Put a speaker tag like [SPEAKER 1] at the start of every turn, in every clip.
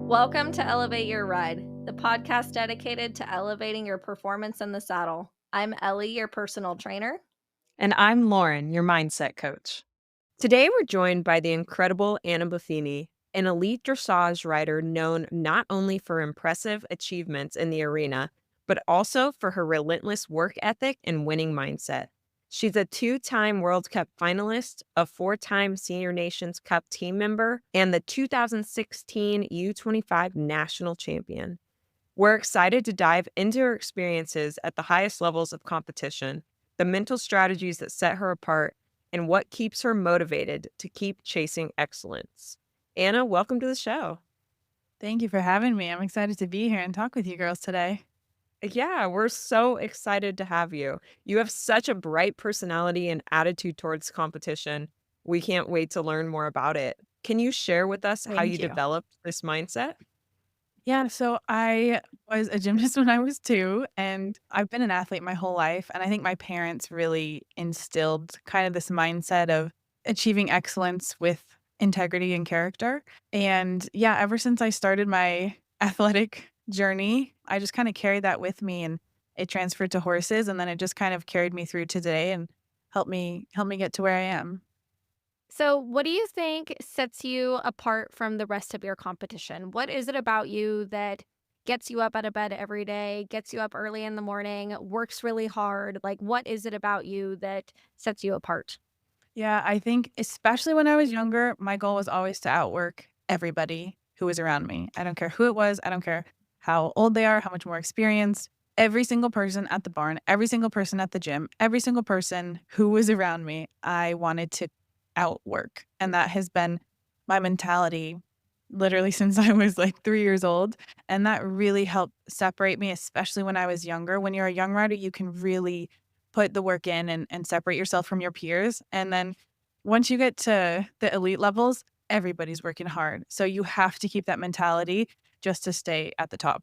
[SPEAKER 1] Welcome to Elevate Your Ride, the podcast dedicated to elevating your performance in the saddle. I'm Ellie, your personal trainer.
[SPEAKER 2] And I'm Lauren, your mindset coach. Today, we're joined by the incredible Anna Buffini, an elite dressage rider known not only for impressive achievements in the arena, but also for her relentless work ethic and winning mindset. She's a two-time World Cup finalist, a four-time Senior Nations Cup team member, and the 2016 U25 national champion. We're excited to dive into her experiences at the highest levels of competition, the mental strategies that set her apart, and what keeps her motivated to keep chasing excellence. Anna, welcome to the show.
[SPEAKER 3] Thank you for having me. I'm excited to be here and talk with you girls today.
[SPEAKER 2] Yeah, we're so excited to have you. You have such a bright personality and attitude towards competition. We can't wait to learn more about it. Can you share with us how you
[SPEAKER 3] Thank you.
[SPEAKER 2] developed this mindset?
[SPEAKER 3] Yeah, so I was a gymnast when I was 2, and I've been an athlete my whole life, and I think my parents really instilled kind of this mindset of achieving excellence with integrity and character. And yeah, ever since I started my athletic journey, I just kind of carried that with me, and it transferred to horses, and then it just kind of carried me through to today and helped me get to where I am.
[SPEAKER 1] So, what do you think sets you apart from the rest of your competition? What is it about you that gets you up out of bed every day, gets you up early in the morning, works really hard? Like, what is it about you that sets you apart?
[SPEAKER 3] Yeah, I think especially when I was younger, my goal was always to outwork everybody who was around me. I don't care who it was. I don't care how old they are, how much more experienced. Every single person at the barn, every single person at the gym, every single person who was around me, I wanted to outwork. And that has been my mentality literally since I was like 3 years old. And that really helped separate me, especially when I was younger. When you're a young rider, you can really put the work in and separate yourself from your peers. And then once you get to the elite levels, everybody's working hard. So you have to keep that mentality just to stay at the top.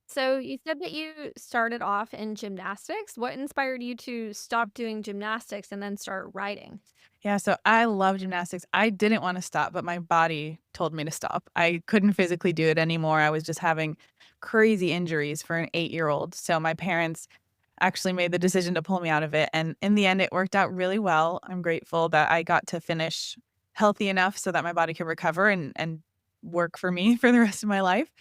[SPEAKER 1] So, you said that you started off in gymnastics. What inspired you to stop doing gymnastics and then start riding?
[SPEAKER 3] Yeah, so I love gymnastics. I didn't want to stop, but my body told me to stop. I couldn't physically do it anymore. I was just having crazy injuries for an 8-year-old. So my parents actually made the decision to pull me out of it. And in the end, it worked out really well. I'm grateful that I got to finish healthy enough so that my body could recover and work for me for the rest of my life.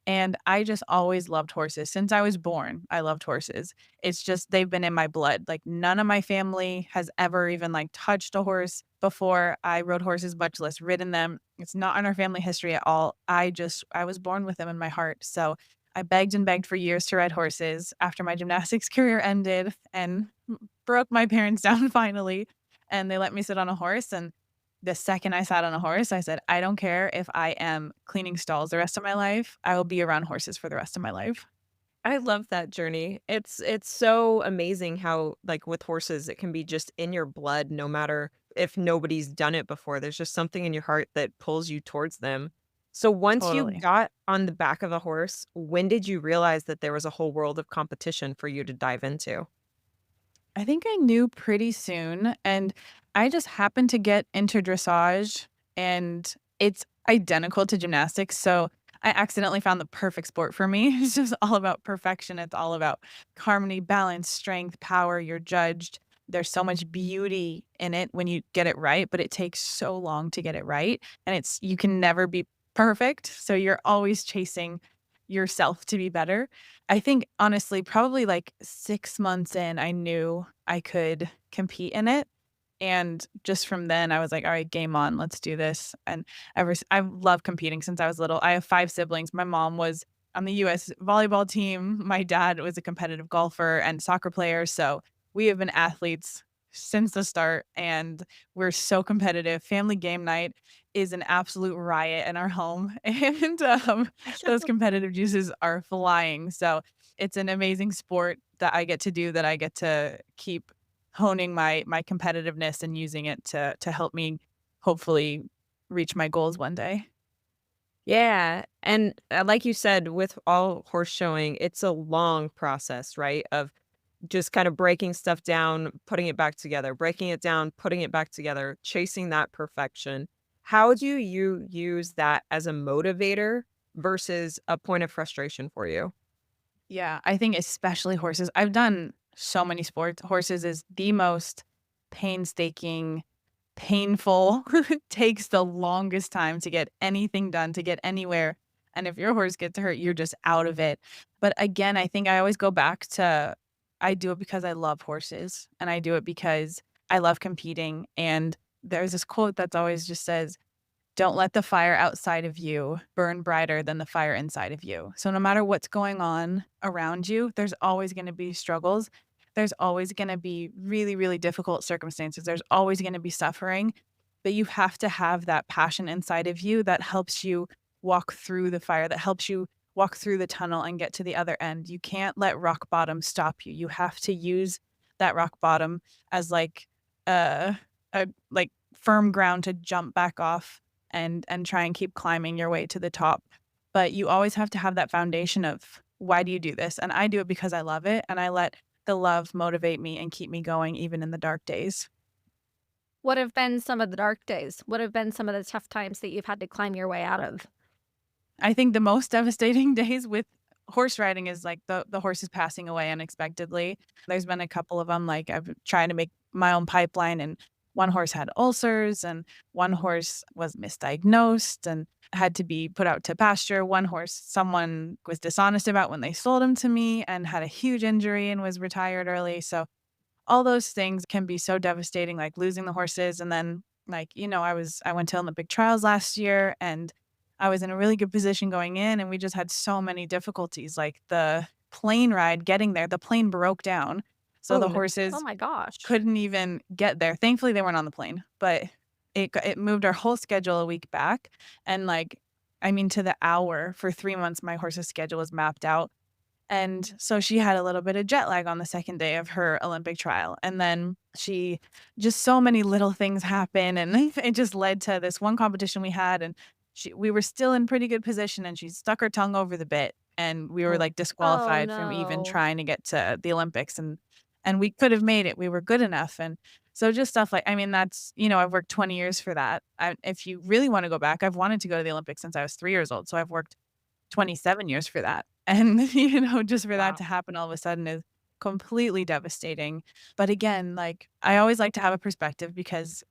[SPEAKER 3] And I just always loved horses. Since I was born, I loved horses. It's just they've been in my blood. Like none of my family has ever even like touched a horse before. I rode horses, much less ridden them. It's not in our family history at all. I was born with them in my heart. So I begged and begged for years to ride horses after my gymnastics career ended and broke my parents down finally. And they let me sit on a horse. And the second I sat on a horse, I said, "I don't care if I am cleaning stalls the rest of my life. I will be around horses for the rest of my life."
[SPEAKER 2] I love that journey. It's so amazing how, like, with horses, it can be just in your blood no matter if nobody's done it before. There's just something in your heart that pulls you towards them. So once you
[SPEAKER 3] Totally.
[SPEAKER 2] got on the back of a horse, when did you realize that there was a whole world of competition for you to dive into?
[SPEAKER 3] I think I knew pretty soon, and I just happened to get into dressage, and it's identical to gymnastics, so I accidentally found the perfect sport for me. It's just all about perfection. It's all about harmony, balance, strength, power. You're judged. There's so much beauty in it when you get it right, but it takes so long to get it right, and it's you can never be perfect, so you're always chasing yourself to be better. I think honestly, probably like 6 months in, I knew I could compete in it, and just from then, I was like, "Alright, game on, let's do this," and I've loved competing since I was little. I have 5 siblings. My mom was on the US volleyball team, my dad was a competitive golfer and soccer player, so we have been athletes since the start, and we're so competitive. Family game night is an absolute riot in our home, and, those competitive juices are flying, so it's an amazing sport that I get to do, that I get to keep honing my competitiveness and using it to help me hopefully reach my goals one day.
[SPEAKER 2] Yeah, and, like you said, with all horse showing, it's a long process, right, of just kinda breaking stuff down, putting it back together, breaking it down, putting it back together, chasing that perfection. How do you use that as a motivator versus a point of frustration for you?
[SPEAKER 3] Yeah, I think especially horses. I've done so many sports. Horses is the most painstaking, painful, takes the longest time to get anything done, to get anywhere. And if your horse gets hurt, you're just out of it. But again, I think I always go back to I do it because I love horses and I do it because I love competing. And there's this quote that's always just says, don't let the fire outside of you burn brighter than the fire inside of you. So no matter what's going on around you, there's always going to be struggles. There's always going to be really, really difficult circumstances. There's always going to be suffering, but you have to have that passion inside of you that helps you walk through the fire, that helps you walk through the tunnel and get to the other end. You can't let rock bottom stop you. You have to use that rock bottom as like a, like firm ground to jump back off and try and keep climbing your way to the top. But you always have to have that foundation of why do you do this? And I do it because I love it and I let the love motivate me and keep me going even in the dark days.
[SPEAKER 1] What have been some of the dark days? What have been some of the tough times that you've had to climb your way out of?
[SPEAKER 3] I think the most devastating days with horse riding is like the horses passing away unexpectedly. There's been a couple of them. Like I've tried to make my own pipeline and one horse had ulcers and one horse was misdiagnosed and had to be put out to pasture. One horse someone was dishonest about when they sold him to me and had a huge injury and was retired early. So all those things can be so devastating, like losing the horses. And then, like, I went to Olympic trials last year and I was in a really good position going in, and we just had so many difficulties. Like the plane ride getting there, the plane broke down. So
[SPEAKER 2] Oh,
[SPEAKER 3] the
[SPEAKER 2] no.
[SPEAKER 1] Oh
[SPEAKER 3] horses
[SPEAKER 1] my gosh.
[SPEAKER 3] couldn't even get there. Thankfully, they weren't on the plane, but it moved our whole schedule a week back. And like, I mean, to the hour for 3 months, my horse's schedule was mapped out. And so she had a little bit of jet lag on the second day of her Olympic trial. And then she just so many little things happen and it just led to this one competition we had and we were still in pretty good position and she stuck her tongue over the bit and we were
[SPEAKER 2] Oh,
[SPEAKER 3] like
[SPEAKER 1] Oh
[SPEAKER 3] disqualified from even
[SPEAKER 1] no.
[SPEAKER 3] trying to get to the Olympics and we could have made it. We were good enough and so just stuff like I mean that's I've worked 20 years for that. If you really want to go back, I've wanted to go to the Olympics since I was 3 years old. So I've worked 27 years for that. And, just for that
[SPEAKER 2] wow.
[SPEAKER 3] to happen all of a sudden is completely devastating. But again, like, I always like to have a perspective because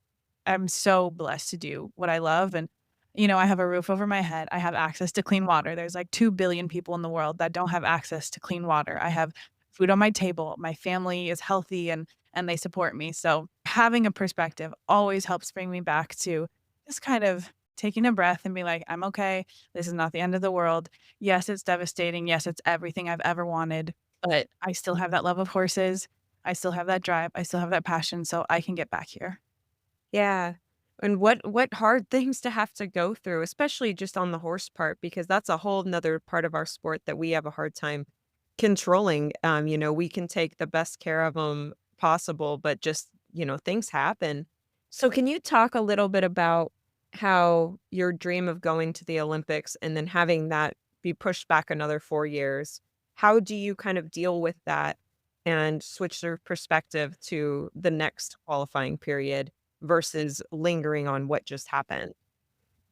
[SPEAKER 3] I'm so blessed to do what I love. And, I have a roof over my head. I have access to clean water. There's like 2 billion people in the world that don't have access to clean water. I have food on my table. My family is healthy and they support me. So having a perspective always helps bring me back to just kind of taking a breath and be like, I'm okay. This is not the end of the world. Yes, it's devastating. Yes, it's everything I've ever wanted, but I still have that love of horses. I still have that drive. I still have that passion, so I can get back here.
[SPEAKER 2] Yeah. And what hard things to have to go through, especially just on the horse part, because that's a whole nother part of our sport that we have a hard time controlling. We can take the best care of them possible, but just, things happen. So can you talk a little bit about how your dream of going to the Olympics and then having that be pushed back another 4 years, how do you kind of deal with that and switch your perspective to the next qualifying period versus lingering on what just happened?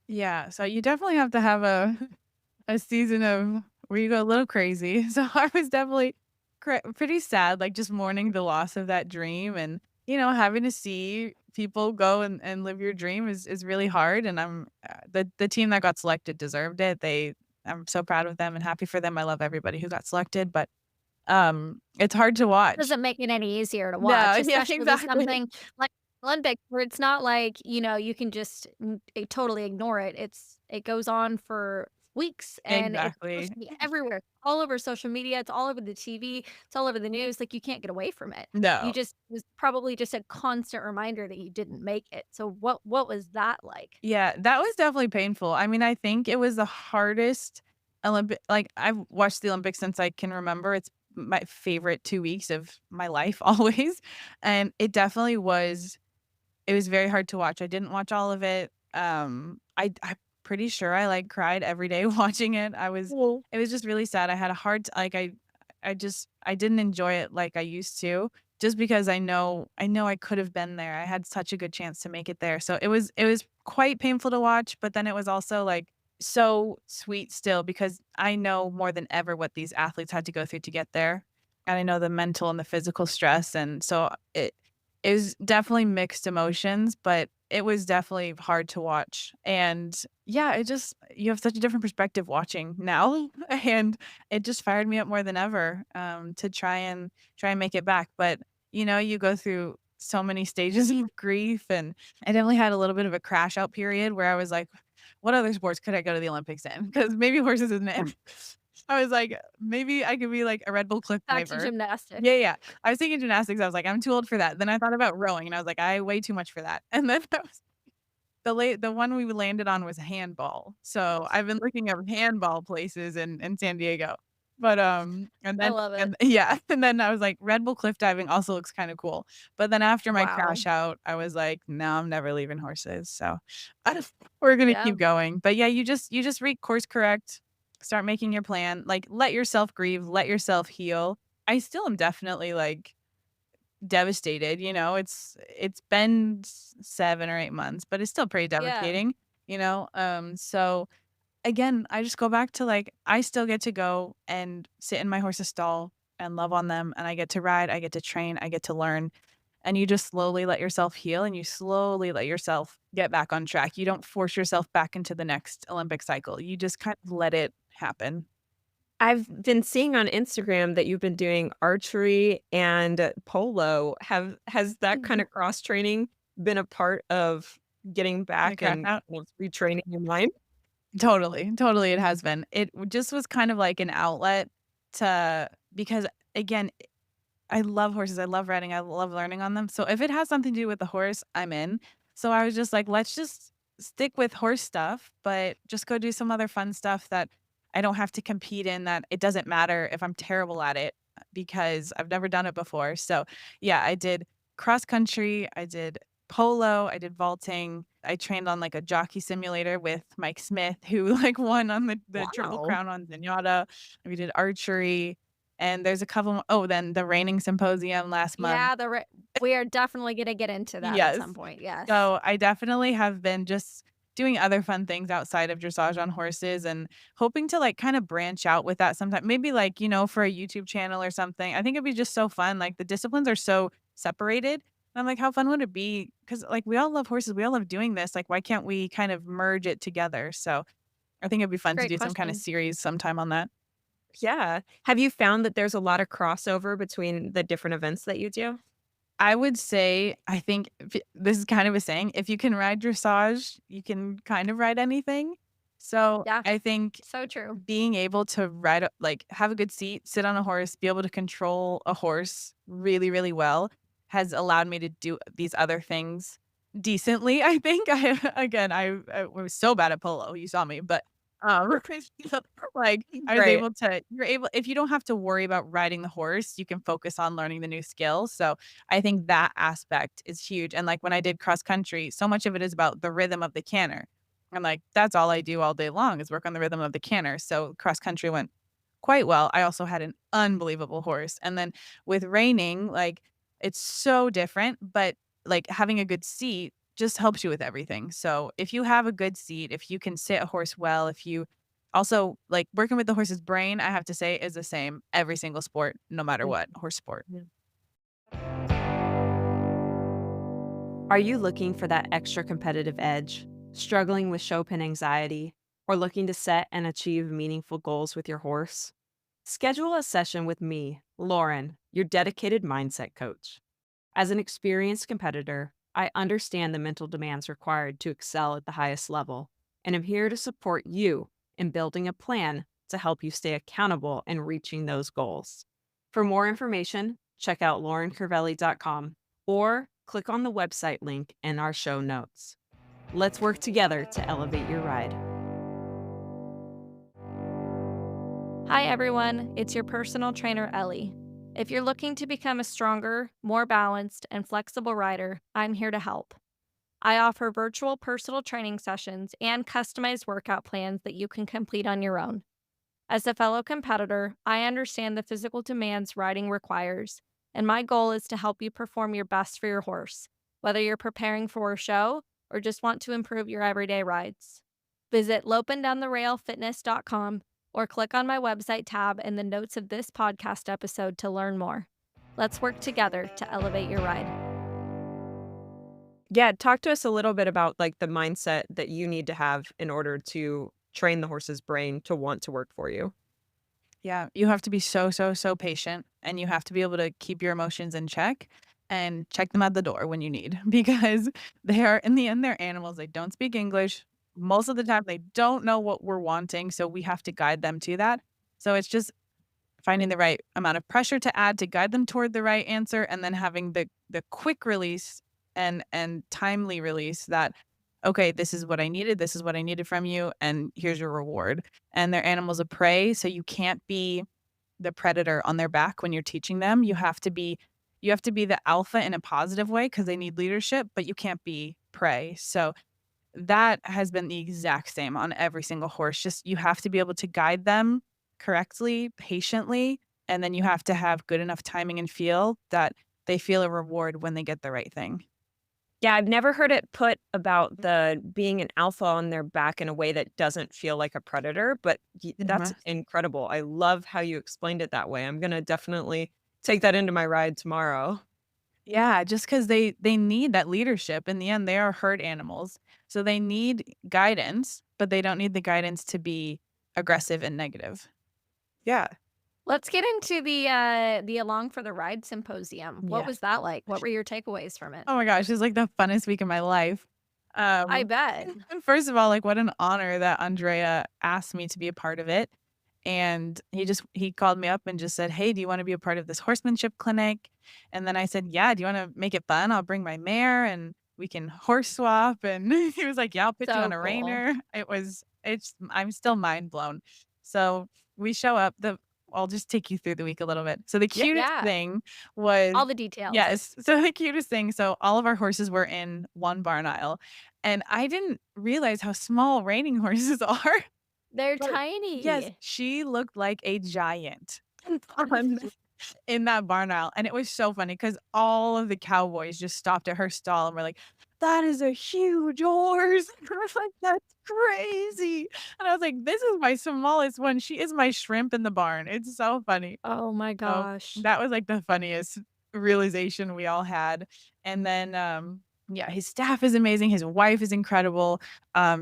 [SPEAKER 3] Yeah, so you definitely have to have a a season of where you go a little crazy. So I was definitely pretty sad, like just mourning the loss of that dream, and having to see people go and live your dream is really hard. And the team that got selected deserved it. I'm so proud of them and happy for them. I love everybody who got selected, but it's hard to watch.
[SPEAKER 1] Doesn't make it any easier to
[SPEAKER 3] No,
[SPEAKER 1] watch,
[SPEAKER 3] yeah,
[SPEAKER 1] especially with
[SPEAKER 3] exactly.
[SPEAKER 1] something like Olympics where it's not like, you can just totally ignore it. It goes on for weeks and it's supposed
[SPEAKER 3] Exactly.
[SPEAKER 1] to be everywhere, all over social media, it's all over the TV, it's all over the news, like you can't get away from it. You
[SPEAKER 3] No.
[SPEAKER 1] just it was probably just a constant reminder that you didn't make it. So what was that like?
[SPEAKER 3] Yeah, that was definitely painful. I mean, I think it was the hardest I've watched the Olympics since I can remember. It's my favorite 2 weeks of my life always, and it was very hard to watch. I didn't watch all of it. I'm pretty sure I, like, cried every day watching it.
[SPEAKER 2] Well,
[SPEAKER 3] It was just really sad. I had a hard t like, I didn't enjoy it like I used to just because I know I could have been there. I had such a good chance to make it there. So it was quite painful to watch, but then it was also, like, so sweet still because I know more than ever what these athletes had to go through to get there, and I know the mental and the physical stress, and so it was definitely mixed emotions, but it was definitely hard to watch, and yeah, it just you have such a different perspective watching now, and it just fired me up more than ever, to try and make it back, but, you know, you go through so many stages of grief, and I definitely had a little bit of a crash out period where I was like, "What other sports could I go to the Olympics in?" Because maybe horses isn't it. I was like, "Maybe I could be like a Red Bull cliff
[SPEAKER 1] Back to
[SPEAKER 3] diver."
[SPEAKER 1] gymnastics.
[SPEAKER 3] Yeah, yeah. I was thinking gymnastics, I was like, "I'm too old for that." Then I thought about rowing, and I was like, "I way too much for that." And then that was the one we landed on was handball. So, I've been looking up handball places in San Diego. But,
[SPEAKER 1] I love it.
[SPEAKER 3] and yeah, and then I was like, Red Bull cliff diving also looks kinda cool. But then after my
[SPEAKER 1] Wow.
[SPEAKER 3] crash out, I was like, "No, I'm never leaving horses." So, I just we're gonna
[SPEAKER 1] Yeah.
[SPEAKER 3] keep going. But yeah, you just course correct, start making your plan, like, let yourself grieve, let yourself heal. I still am definitely, like, devastated, you know, it's been 7 or 8 months, but it's still pretty
[SPEAKER 1] Yeah.
[SPEAKER 3] devastating, you know, so, again, I just go back to, like, I still get to go and sit in my horse's stall and love on them, and I get to ride, I get to train, I get to learn, and you just slowly let yourself heal, and you slowly let yourself get back on track. You don't force yourself back into the next Olympic cycle, you just kind of let it happen.
[SPEAKER 2] I've been seeing on Instagram that you've been doing archery and polo. Have has that kind
[SPEAKER 3] Mhm.
[SPEAKER 2] of cross training been a part of getting
[SPEAKER 3] The
[SPEAKER 2] back
[SPEAKER 3] crash
[SPEAKER 2] and
[SPEAKER 3] out.
[SPEAKER 2] kind of retraining your mind?
[SPEAKER 3] Totally, totally, it has been. Just was kind of like an outlet to because, again, I love horses, I love riding, I love learning on them, so if it has something to do with the horse, I'm in. So I was just like, "Let's just stick with horse stuff, but just go do some other fun stuff that I don't have to compete in, that it doesn't matter if I'm terrible at it, because I've never done it before." So, yeah, I did cross country, I did polo, I did vaulting, I trained on, like, a jockey simulator with Mike Smith, who, like, won on the Triple
[SPEAKER 2] Wow.
[SPEAKER 3] Crown on Zenyatta. We did archery. And there's a couple oh, then the reining symposium last month.
[SPEAKER 1] Yeah, we are definitely gonna get into that at
[SPEAKER 3] Yes.
[SPEAKER 1] some point, yes.
[SPEAKER 3] So, I definitely have been just doing other fun things outside of dressage on horses and hoping to, like, kinda branch out with that sometime. Maybe, like, you know, for a YouTube channel or something. I think it'd be just so fun, like, the disciplines are so separated. I'm like, "How fun would it be?" Because like, we all love horses, we all love doing this, like, why can't we kind of merge it together? So, I think it'd be fun to
[SPEAKER 1] Great
[SPEAKER 3] do some kinda
[SPEAKER 1] question.
[SPEAKER 3] series sometime on that.
[SPEAKER 2] Yeah. Have you found that there's a lot of crossover between the different events that you do?
[SPEAKER 3] I would say, I think this is kind of a saying, if you can ride dressage, you can kind of ride anything. So,
[SPEAKER 1] Yeah,
[SPEAKER 3] I think
[SPEAKER 1] so true.
[SPEAKER 3] being able to ride a like, have a good seat, sit on a horse, be able to control a horse really, really well has allowed me to do these other things decently, I think. I was so bad at polo, you saw me, but, um, like, I was
[SPEAKER 2] Right.
[SPEAKER 3] able to you're able if you don't have to worry about riding the horse, you can focus on learning the new skill, so I think that aspect is huge, and, like, when I did cross country, so much of it is about the rhythm of the canter. I'm like, "That's all I do all day long is work on the rhythm of the canter." So cross country went quite well. I also had an unbelievable horse. And then with reining, like, it's so different, but, like, having a good seat just helps you with everything. So if you have a good seat, if you can sit a horse well, if you also like, working with the horse's brain, I have to say, is the same every single sport, no matter
[SPEAKER 2] Mm,
[SPEAKER 3] what, horse sport.
[SPEAKER 2] yeah. Are you looking for that extra competitive edge, struggling with show pin anxiety, or looking to set and achieve meaningful goals with your horse? Schedule a session with me, Lauren, your dedicated mindset coach. As an experienced competitor, I understand the mental demands required to excel at the highest level, and I'm here to support you in building a plan to help you stay accountable and reaching those goals. For more information, check out laurencervelli.com or click on the website link in our show notes. Let's work together to elevate your ride.
[SPEAKER 1] Hi, everyone. It's your personal trainer, Ellie. If you're looking to become a stronger, more balanced, and flexible rider, I'm here to help. I offer virtual personal training sessions and customized workout plans that you can complete on your own. As a fellow competitor, I understand the physical demands riding requires, and my goal is to help you perform your best for your horse, whether you're preparing for a show or just want to improve your everyday rides. Visit lopindowntherailfitness.com or click on my website tab in the notes of this podcast episode to learn more. Let's work together to elevate your ride.
[SPEAKER 2] Yeah, talk to us a little bit about like the mindset that you need to have in order to train the horse's brain to want to work for you.
[SPEAKER 3] Yeah, you have to be so, so, so patient, and you have to be able to keep your emotions in check and check them at the door when you need because they are, in the end, they're animals. They don't speak English. Most of the time, they don't know what we're wanting. So we have to guide them to that. So it's just finding the right amount of pressure to add to guide them toward the right answer, and then having the quick release and timely release that, okay, this is what I needed from you, and here's your reward. And they're animals of prey, so you can't be the predator on their back when you're teaching them. You have to be the alpha in a positive way because they need leadership, but you can't be prey. So that has been the exact same on every single horse. Just you have to be able to guide them correctly, patiently, and then you have to have good enough timing and feel that they feel a reward when they get the right thing.
[SPEAKER 2] Yeah, I've never heard it put about the being an alpha on their back in a way that doesn't feel like a predator, but that's
[SPEAKER 3] Mhm.
[SPEAKER 2] incredible. I love how you explained it that way. I'm gonna definitely take that into my ride tomorrow.
[SPEAKER 3] Yeah, just because they need that leadership. In the end, they are herd animals, so they need guidance, but they don't need the guidance to be aggressive and negative.
[SPEAKER 2] Yeah.
[SPEAKER 1] Let's get into the Along for the Ride symposium. What
[SPEAKER 3] Yeah.
[SPEAKER 1] was that like? What were your takeaways from it?
[SPEAKER 3] Oh my gosh, it's like the funnest week of my life.
[SPEAKER 1] I
[SPEAKER 3] Um,
[SPEAKER 1] bet.
[SPEAKER 3] First of all, like, what an honor that Andrea asked me to be a part of it. And he called me up and just said, "Hey, do you wanna be a part of this horsemanship clinic?" And then I said, "Yeah, do you wanna make it fun? I'll bring my mare and we can horse swap." And he was like, "Yeah, I'll put you on
[SPEAKER 1] So
[SPEAKER 3] a
[SPEAKER 1] cool.
[SPEAKER 3] reiner." I'm still mind blown. So we show up, the I'll just take you through the week a little bit. So the
[SPEAKER 2] Yeah.
[SPEAKER 3] cutest
[SPEAKER 1] Yeah,
[SPEAKER 3] thing was
[SPEAKER 1] all the details.
[SPEAKER 3] yes. So the cutest thing, so all of our horses were in one barn aisle, and I didn't realize how small reining horses are.
[SPEAKER 1] They're
[SPEAKER 3] But yes,
[SPEAKER 1] tiny.
[SPEAKER 3] she looked like a giant on in that barn aisle, and it was so funny because all of the cowboys just stopped at her stall and were like, "That is a huge horse." I was like, "That's crazy." And I was like, "This is my smallest one. She is my shrimp in the barn." It's so funny.
[SPEAKER 1] Oh my
[SPEAKER 3] So,
[SPEAKER 1] gosh.
[SPEAKER 3] that was, like, the funniest realization we all had, and then, yeah, his staff is amazing, his wife is incredible,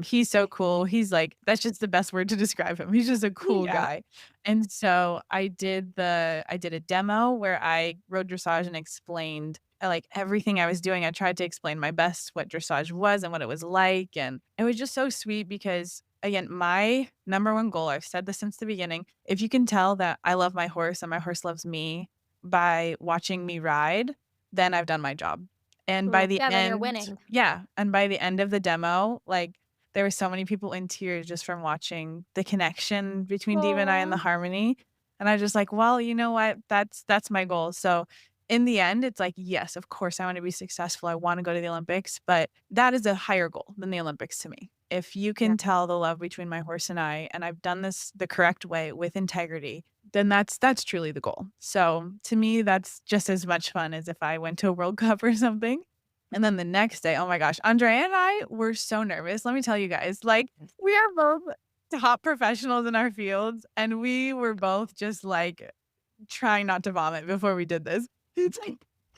[SPEAKER 3] he's so cool, he's, like that's just the best word to describe him, he's just a cool
[SPEAKER 2] Yeah.
[SPEAKER 3] guy, and so I did a demo where I rode dressage and explained, like, everything I was doing. I tried to explain my best what dressage was and what it was like, and it was just so sweet because, again, my number one goal, I've said this since the beginning, if you can tell that I love my horse and my horse loves me by watching me ride, then I've done my job. And by
[SPEAKER 1] Well,
[SPEAKER 3] the
[SPEAKER 1] yeah, then you're
[SPEAKER 3] end
[SPEAKER 1] winning.
[SPEAKER 3] yeah, and by the end of the demo, like, there were so many people in tears just from watching the connection between Diva and I and the
[SPEAKER 1] Oh,
[SPEAKER 3] harmony, and I was just like, "Well, you know what? That's my goal." So, in the end, it's like, yes, of course, I wanna be successful, I wanna go to the Olympics, but that is a higher goal than the Olympics to me. If you
[SPEAKER 1] yeah.
[SPEAKER 3] can tell the love between my horse and I've done this the correct way with integrity, then that's truly the goal. So, to me, that's just as much fun as if I went to a World Cup or something. And then the next day, oh my gosh, Andrea and I were so nervous. Let me tell you guys, like, we are both top professionals in our fields, and we were both just like trying not to vomit before we did this. It's like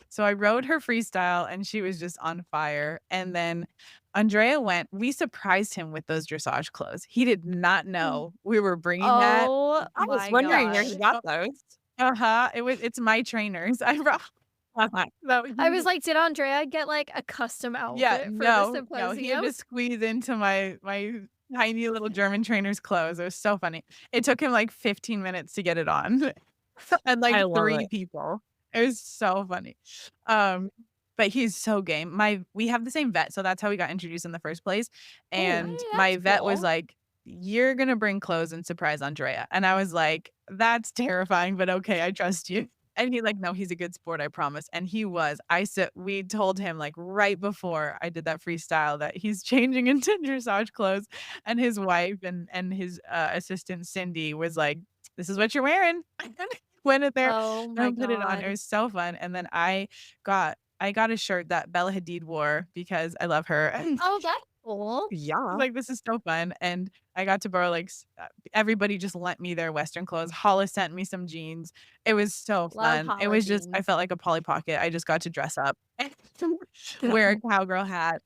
[SPEAKER 3] so I rode her freestyle and she was just on fire. And then Andrea we surprised him with those dressage clothes. He did not know we were bringing that.
[SPEAKER 1] Oh
[SPEAKER 2] I was
[SPEAKER 1] my
[SPEAKER 2] wondering where
[SPEAKER 1] gosh.
[SPEAKER 2] he got those.
[SPEAKER 3] Uh-huh. It's my trainers. I brought that
[SPEAKER 1] I was like, did Andrea get like a custom
[SPEAKER 3] yeah,
[SPEAKER 1] outfit for the
[SPEAKER 3] no, he had
[SPEAKER 1] symposium?
[SPEAKER 3] to squeeze into my tiny little German trainer's clothes. It was so funny. It took him like 15 minutes to get it on. And,
[SPEAKER 2] I
[SPEAKER 3] like,
[SPEAKER 2] love
[SPEAKER 3] 3
[SPEAKER 2] it.
[SPEAKER 3] people. It was so funny. Um, but he's so game. We have the same vet, so that's how we got introduced in the first place,
[SPEAKER 1] Oh,
[SPEAKER 3] and
[SPEAKER 1] that's
[SPEAKER 3] my vet was
[SPEAKER 1] cool.
[SPEAKER 3] like, "You're gonna bring clothes and surprise Andrea," and I was like, "That's terrifying, but okay, I trust you." And he like, "No, he's a good sport, I promise." And he was. I said we told him, like, right before I did that freestyle that he's changing into dressage clothes, and his wife and his, assistant, Cindy, was like, "This is what you're wearing." Went in there
[SPEAKER 1] Oh my
[SPEAKER 3] and put it on. It
[SPEAKER 1] god.
[SPEAKER 3] was so fun, and then I got a shirt that Bella Hadid wore because I love her, and
[SPEAKER 1] Oh, that's cool.
[SPEAKER 2] Yeah.
[SPEAKER 3] like, "This is so fun," and I got to borrow, like, everybody just lent me their Western clothes. Hollis sent me some jeans. It was so
[SPEAKER 1] Love
[SPEAKER 3] fun. It
[SPEAKER 1] holla
[SPEAKER 3] was just I
[SPEAKER 1] jeans.
[SPEAKER 3] felt like a Polly Pocket. I just got to dress up and wear a cowgirl hat.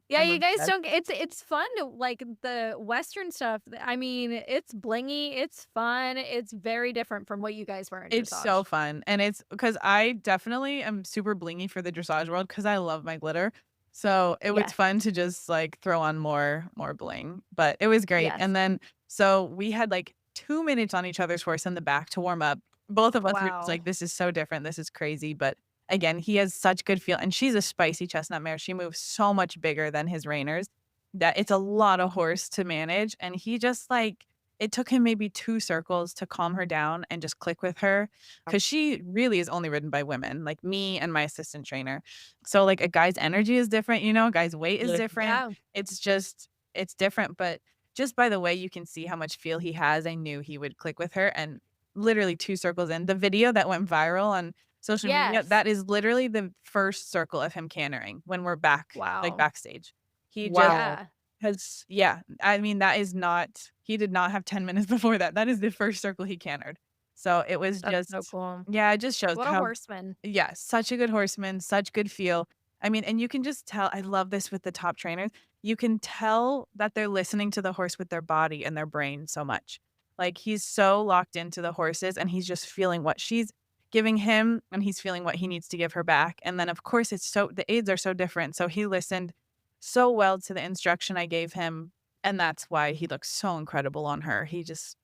[SPEAKER 1] Yeah,
[SPEAKER 3] I'm
[SPEAKER 1] you guys
[SPEAKER 3] obsessed.
[SPEAKER 1] don't it's fun to like, the Western stuff, I mean, it's blingy, it's fun, it's very different from what you guys wear in
[SPEAKER 3] It's so
[SPEAKER 1] dressage.
[SPEAKER 3] fun, and it's because I definitely am super blingy for the dressage world because I love my glitter. So, it was
[SPEAKER 1] Yes,
[SPEAKER 3] fun to just, like, throw on more bling, but it was great,
[SPEAKER 1] yes.
[SPEAKER 3] and then so we had, like, 2 minutes on each other's horse in the back to warm up. Both of us were just
[SPEAKER 1] Wow.
[SPEAKER 3] like, "This is so different, this is crazy," but again, he has such good feel and she's a spicy chestnut mare. She moves so much bigger than his reiners that it's a lot of horse to manage, and he just, like it took him maybe 2 circles to calm her down and just click with her, 'cause she really is only ridden by women, like me and my assistant trainer. So, like, a guy's energy is different, a guy's weight is
[SPEAKER 2] Yeah.
[SPEAKER 3] different.
[SPEAKER 1] Yeah.
[SPEAKER 3] It's different, but just by the way you can see how much feel he has, I knew he would click with her, and literally 2 circles in the video that went viral on social media,
[SPEAKER 1] Yes.
[SPEAKER 3] that is literally the first circle of him cantering when we're like,
[SPEAKER 1] Wow.
[SPEAKER 3] backstage. He just
[SPEAKER 2] Wow.
[SPEAKER 1] Yeah.
[SPEAKER 3] yeah, I mean, that is not he did not have 10 minutes before that. That is the first circle he cantered. So, it was
[SPEAKER 1] That's so
[SPEAKER 3] just
[SPEAKER 1] cool.
[SPEAKER 3] yeah, it just shows
[SPEAKER 1] What a
[SPEAKER 3] how
[SPEAKER 1] horseman.
[SPEAKER 3] yeah, such a good horseman, such good feel. I mean, and you can just tell I love this with the top trainers. You can tell that they're listening to the horse with their body and their brain so much. Like, he's so locked into the horses, and he's just feeling what she's giving him, and he's feeling what he needs to give her back, and then, of course, the aids are so different, so he listened so well to the instruction I gave him, and that's why he looks so incredible on her. He's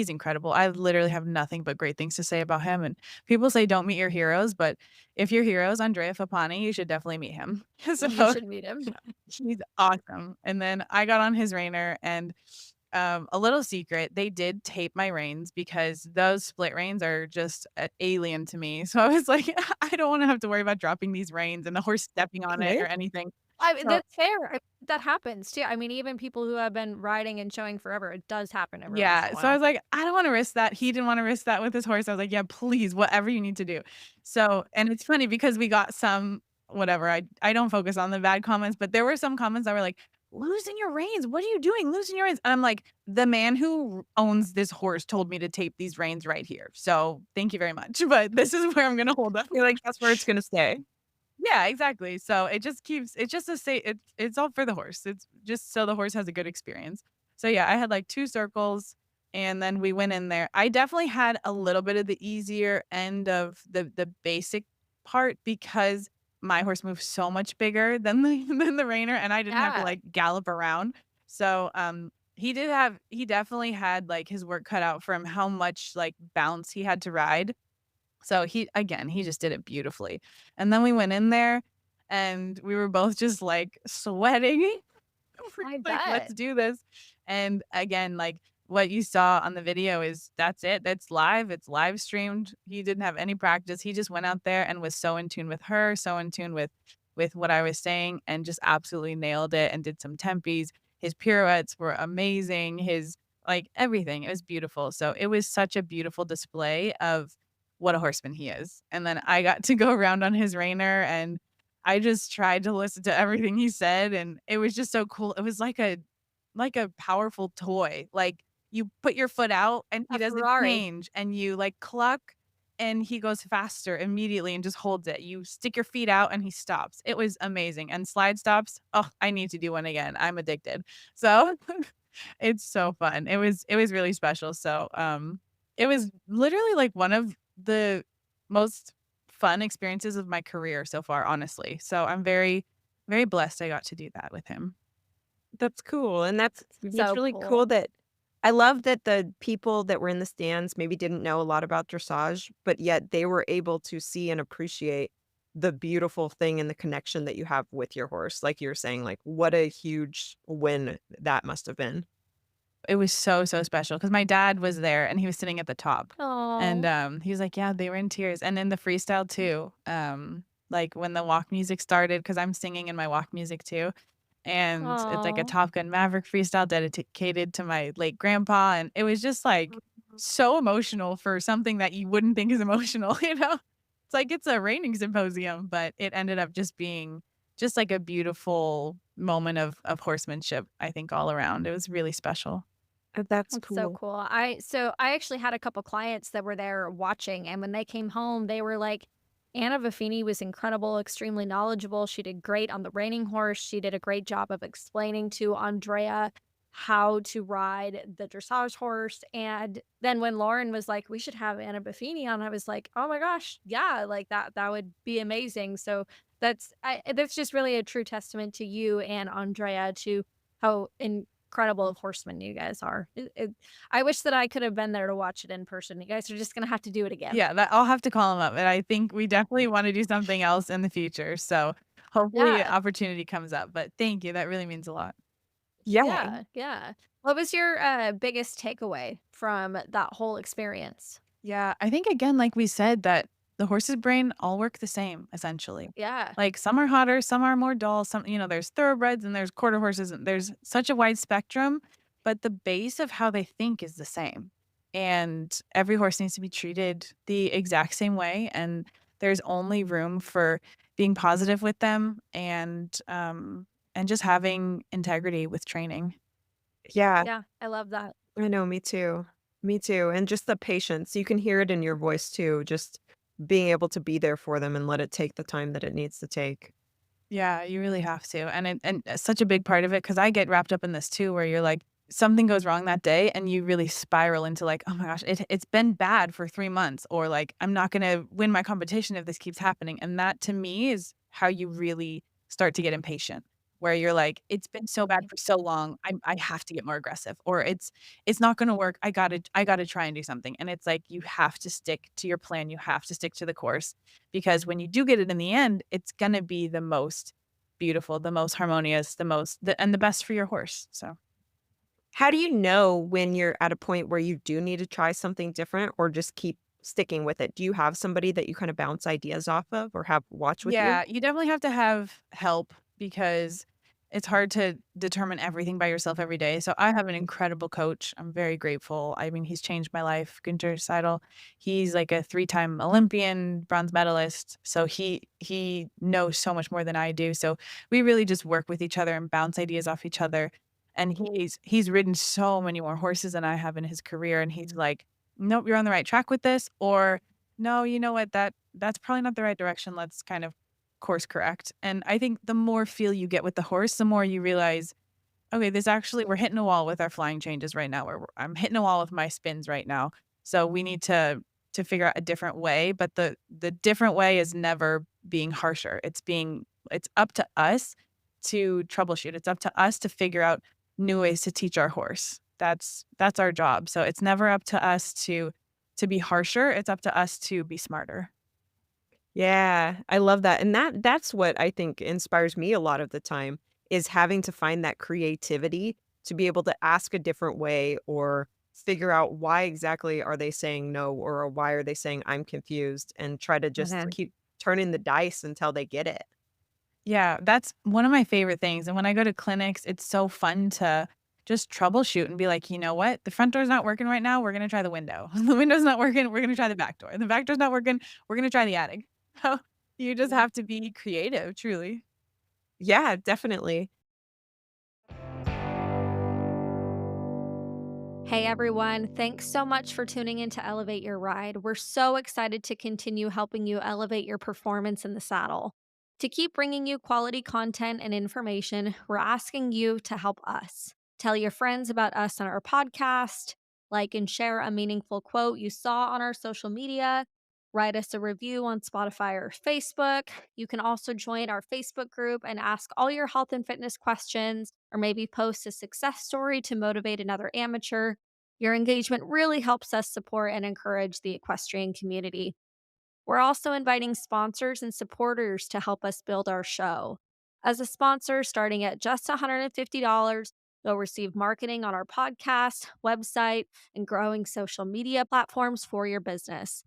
[SPEAKER 3] incredible. I literally have nothing but great things to say about him, and people say don't meet your heroes, but if your hero is Andrea Fapani, you should definitely meet him.
[SPEAKER 1] You
[SPEAKER 3] So,
[SPEAKER 1] should meet him.
[SPEAKER 3] he's awesome, and then I got on his reiner, and, a little secret, they did tape my reins because those split reins are just, alien to me, so I was like, "I don't wanna have to worry about dropping these reins and the horse stepping on it
[SPEAKER 2] Okay.
[SPEAKER 3] or anything."
[SPEAKER 1] I mean,
[SPEAKER 3] So
[SPEAKER 1] that's fair. That happens too. I mean, even people who have been riding and showing forever, it does happen every once in
[SPEAKER 3] yeah,
[SPEAKER 1] a
[SPEAKER 3] so I
[SPEAKER 1] while.
[SPEAKER 3] was like, "I don't wanna risk that." He didn't wanna risk that with his horse. I was like, "Yeah, please, whatever you need to do." So and it's funny because we got some whatever, I don't focus on the bad comments, but there were some comments that were like, "Loosen your reins. What are you doing? Loosen your reins." And I'm like, "The man who owns this horse told me to tape these reins right here. So, thank you very much, but this is where I'm gonna hold them."
[SPEAKER 2] You're like, that's where it's gonna stay.
[SPEAKER 3] Yeah, exactly. So it's just a say it's all for the horse. It's just so the horse has a good experience. So yeah, I had like 2 circles and then we went in there. I definitely had a little bit of the easier end of the basic part because my horse moves so much bigger than the than the reiner and I didn't have to
[SPEAKER 1] Yeah.
[SPEAKER 3] like gallop around. So he definitely had like his work cut out for him how much like bounce he had to ride. So he just did it beautifully. And then we went in there and we were both just like sweating. We're
[SPEAKER 1] I
[SPEAKER 3] like,
[SPEAKER 1] bet.
[SPEAKER 3] let's do this. And again, like what you saw on the video is that's it. That's live. It's live streamed. He didn't have any practice. He just went out there and was so in tune with her, so in tune with what I was saying and just absolutely nailed it and did some tempies. His pirouettes were amazing. His like everything. It was beautiful. So it was such a beautiful display of what a horseman he is. And then I got to go around on his reiner and I just tried to listen to everything he said, and it was just so cool. It was like a powerful toy. Like, you put your foot out and he
[SPEAKER 1] A
[SPEAKER 3] does a
[SPEAKER 1] Ferrari.
[SPEAKER 3] change, and you, like, cluck, and he goes faster immediately and just holds it. You stick your feet out and he stops. It was amazing, and slide stops, oh, I need to do one again. I'm addicted. So, it's so fun. It was really special. So, it was literally, like, one of the most fun experiences of my career so far, honestly. So I'm very, very blessed I got to do that with him.
[SPEAKER 2] That's cool, and that's
[SPEAKER 1] So
[SPEAKER 2] really cool
[SPEAKER 1] cool.
[SPEAKER 2] that I love that the people that were in the stands maybe didn't know a lot about dressage, but yet they were able to see and appreciate the beautiful thing and the connection that you have with your horse. Like you're saying, like, what a huge win that must have been.
[SPEAKER 3] It was so, so special because my dad was there and he was sitting at the top. And,
[SPEAKER 1] Oh,
[SPEAKER 3] he was like, "Yeah, they were in tears." And then the freestyle too, like, when the walk music started, because 'cause I'm singing in my walk music too, and it's like a
[SPEAKER 1] oh,
[SPEAKER 3] Top Gun Maverick freestyle dedicated to my late grandpa, and it was just, like, so emotional for something that you wouldn't think is emotional, you know? It's like it's a raining symposium, but it ended up just being just, like, a beautiful moment of horsemanship, I think, all around. It was really special.
[SPEAKER 2] That's
[SPEAKER 1] that's so
[SPEAKER 2] cool.
[SPEAKER 1] cool. I actually had a couple clients that were there watching, and when they came home, they were like, Anna Buffini was incredible, extremely knowledgeable. She did great on the reining horse. She did a great job of explaining to Andrea how to ride the dressage horse. And then when Lauren was like, we should have Anna Buffini on, I was like, oh my gosh, yeah, like that would be amazing. So that's just really a true testament to you and Andrea to how incredible of horsemen you guys are. I wish that I could have been there to watch it in person. You guys are just gonna have to do it again.
[SPEAKER 3] Yeah, that I'll have to call him up, and I think we definitely wanna do something else in the future, so hopefully
[SPEAKER 1] Yeah,
[SPEAKER 3] opportunity comes up, but thank you, that really means a lot.
[SPEAKER 2] Yeah.
[SPEAKER 1] yeah, yeah. What was your, biggest takeaway from that whole experience?
[SPEAKER 3] Yeah, I think again, like we said, that the horse's brain all work the same, essentially.
[SPEAKER 1] Yeah,
[SPEAKER 3] Like, some are hotter, some are more dull, some there's thoroughbreds and there's quarter horses, and there's such a wide spectrum, but the base of how they think is the same. And every horse needs to be treated the exact same way, and there's only room for being positive with them and just having integrity with training.
[SPEAKER 2] Yeah,
[SPEAKER 1] yeah, I love that.
[SPEAKER 2] I know, me too. Me too, and just the patience, you can hear it in your voice too, just being able to be there for them and let it take the time that it needs to take.
[SPEAKER 3] Yeah, you really have to, and such a big part of it because I get wrapped up in this too, where you're like, something goes wrong that day, and you really spiral into like, "Oh my gosh, it's been bad for 3 months," or like, "I'm not gonna win my competition if this keeps happening," and that to me is how you really start to get impatient, where you're like, "It's been so bad for so long, I have to get more aggressive," or "It's not gonna work, I gotta try and do something," and it's like, you have to stick to your plan, you have to stick to the course, because when you do get it in the end, it's gonna be the most beautiful, the most harmonious, the best for your horse, so.
[SPEAKER 2] How do you know when you're at a point where you do need to try something different or just keep sticking with it? Do you have somebody that you kinda bounce ideas off of or have watch with you?
[SPEAKER 3] Yeah, you definitely have to have help because it's hard to determine everything by yourself every day. So I have an incredible coach. I'm very grateful. I mean, he's changed my life. Gunter Seidel. He's like a three-time Olympian, bronze medalist. So he knows so much more than I do. So we really just work with each other and bounce ideas off each other. And he's ridden so many more horses than I have in his career. And he's like, nope, you're on the right track with this. Or no, you know what? That's probably not the right direction. Let's kind of course correct. And I think the more feel you get with the horse, the more you realize, okay, this actually we're hitting a wall with our flying changes right now. I'm hitting a wall with my spins right now. So we need to figure out a different way. But the different way is never being harsher. It's up to us to troubleshoot. It's up to us to figure out new ways to teach our horse. That's our job. So it's never up to us to be harsher. It's up to us to be smarter.
[SPEAKER 2] Yeah, I love that, and that's what I think inspires me a lot of the time, is having to find that creativity to be able to ask a different way or figure out why exactly are they saying no or why are they saying I'm confused and try to just
[SPEAKER 3] Mhm.
[SPEAKER 2] keep turning the dice until they get it.
[SPEAKER 3] Yeah, that's one of my favorite things, and when I go to clinics, it's so fun to just troubleshoot and be like, "You know what? The front door's not working right now, we're gonna try the window. The window's not working, we're gonna try the back door. And the back door's not working, we're gonna try the attic." So, you just have to be creative, truly.
[SPEAKER 2] Yeah, definitely.
[SPEAKER 1] Hey everyone, thanks so much for tuning in to Elevate Your Ride. We're so excited to continue helping you elevate your performance in the saddle. To keep bringing you quality content and information, we're asking you to help us. Tell your friends about us on our podcast, like and share a meaningful quote you saw on our social media, write us a review on Spotify or Facebook. You can also join our Facebook group and ask all your health and fitness questions, or maybe post a success story to motivate another amateur. Your engagement really helps us support and encourage the equestrian community. We're also inviting sponsors and supporters to help us build our show. As a sponsor, starting at just $150, You'll receive marketing on our podcast, website, and growing social media platforms for your business.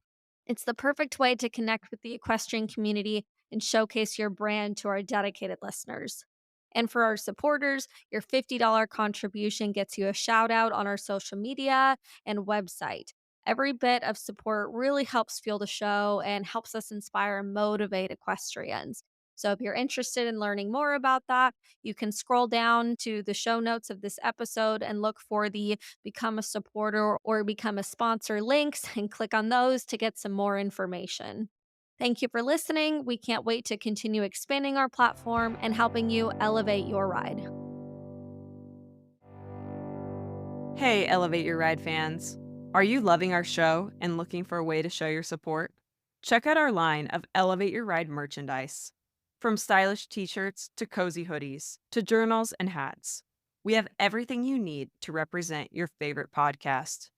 [SPEAKER 1] It's the perfect way to connect with the equestrian community and showcase your brand to our dedicated listeners. And for our supporters, your $50 contribution gets you a shout out on our social media and website. Every bit of support really helps fuel the show and helps us inspire and motivate equestrians. So, if you're interested in learning more about that, you can scroll down to the show notes of this episode and look for the become a supporter or become a sponsor links and click on those to get some more information. Thank you for listening. We can't wait to continue expanding our platform and helping you elevate your ride.
[SPEAKER 2] Hey, Elevate Your Ride fans. Are you loving our show and looking for a way to show your support? Check out our line of Elevate Your Ride merchandise. From stylish t shirts to cozy hoodies to journals and hats, we have everything you need to represent your favorite podcast.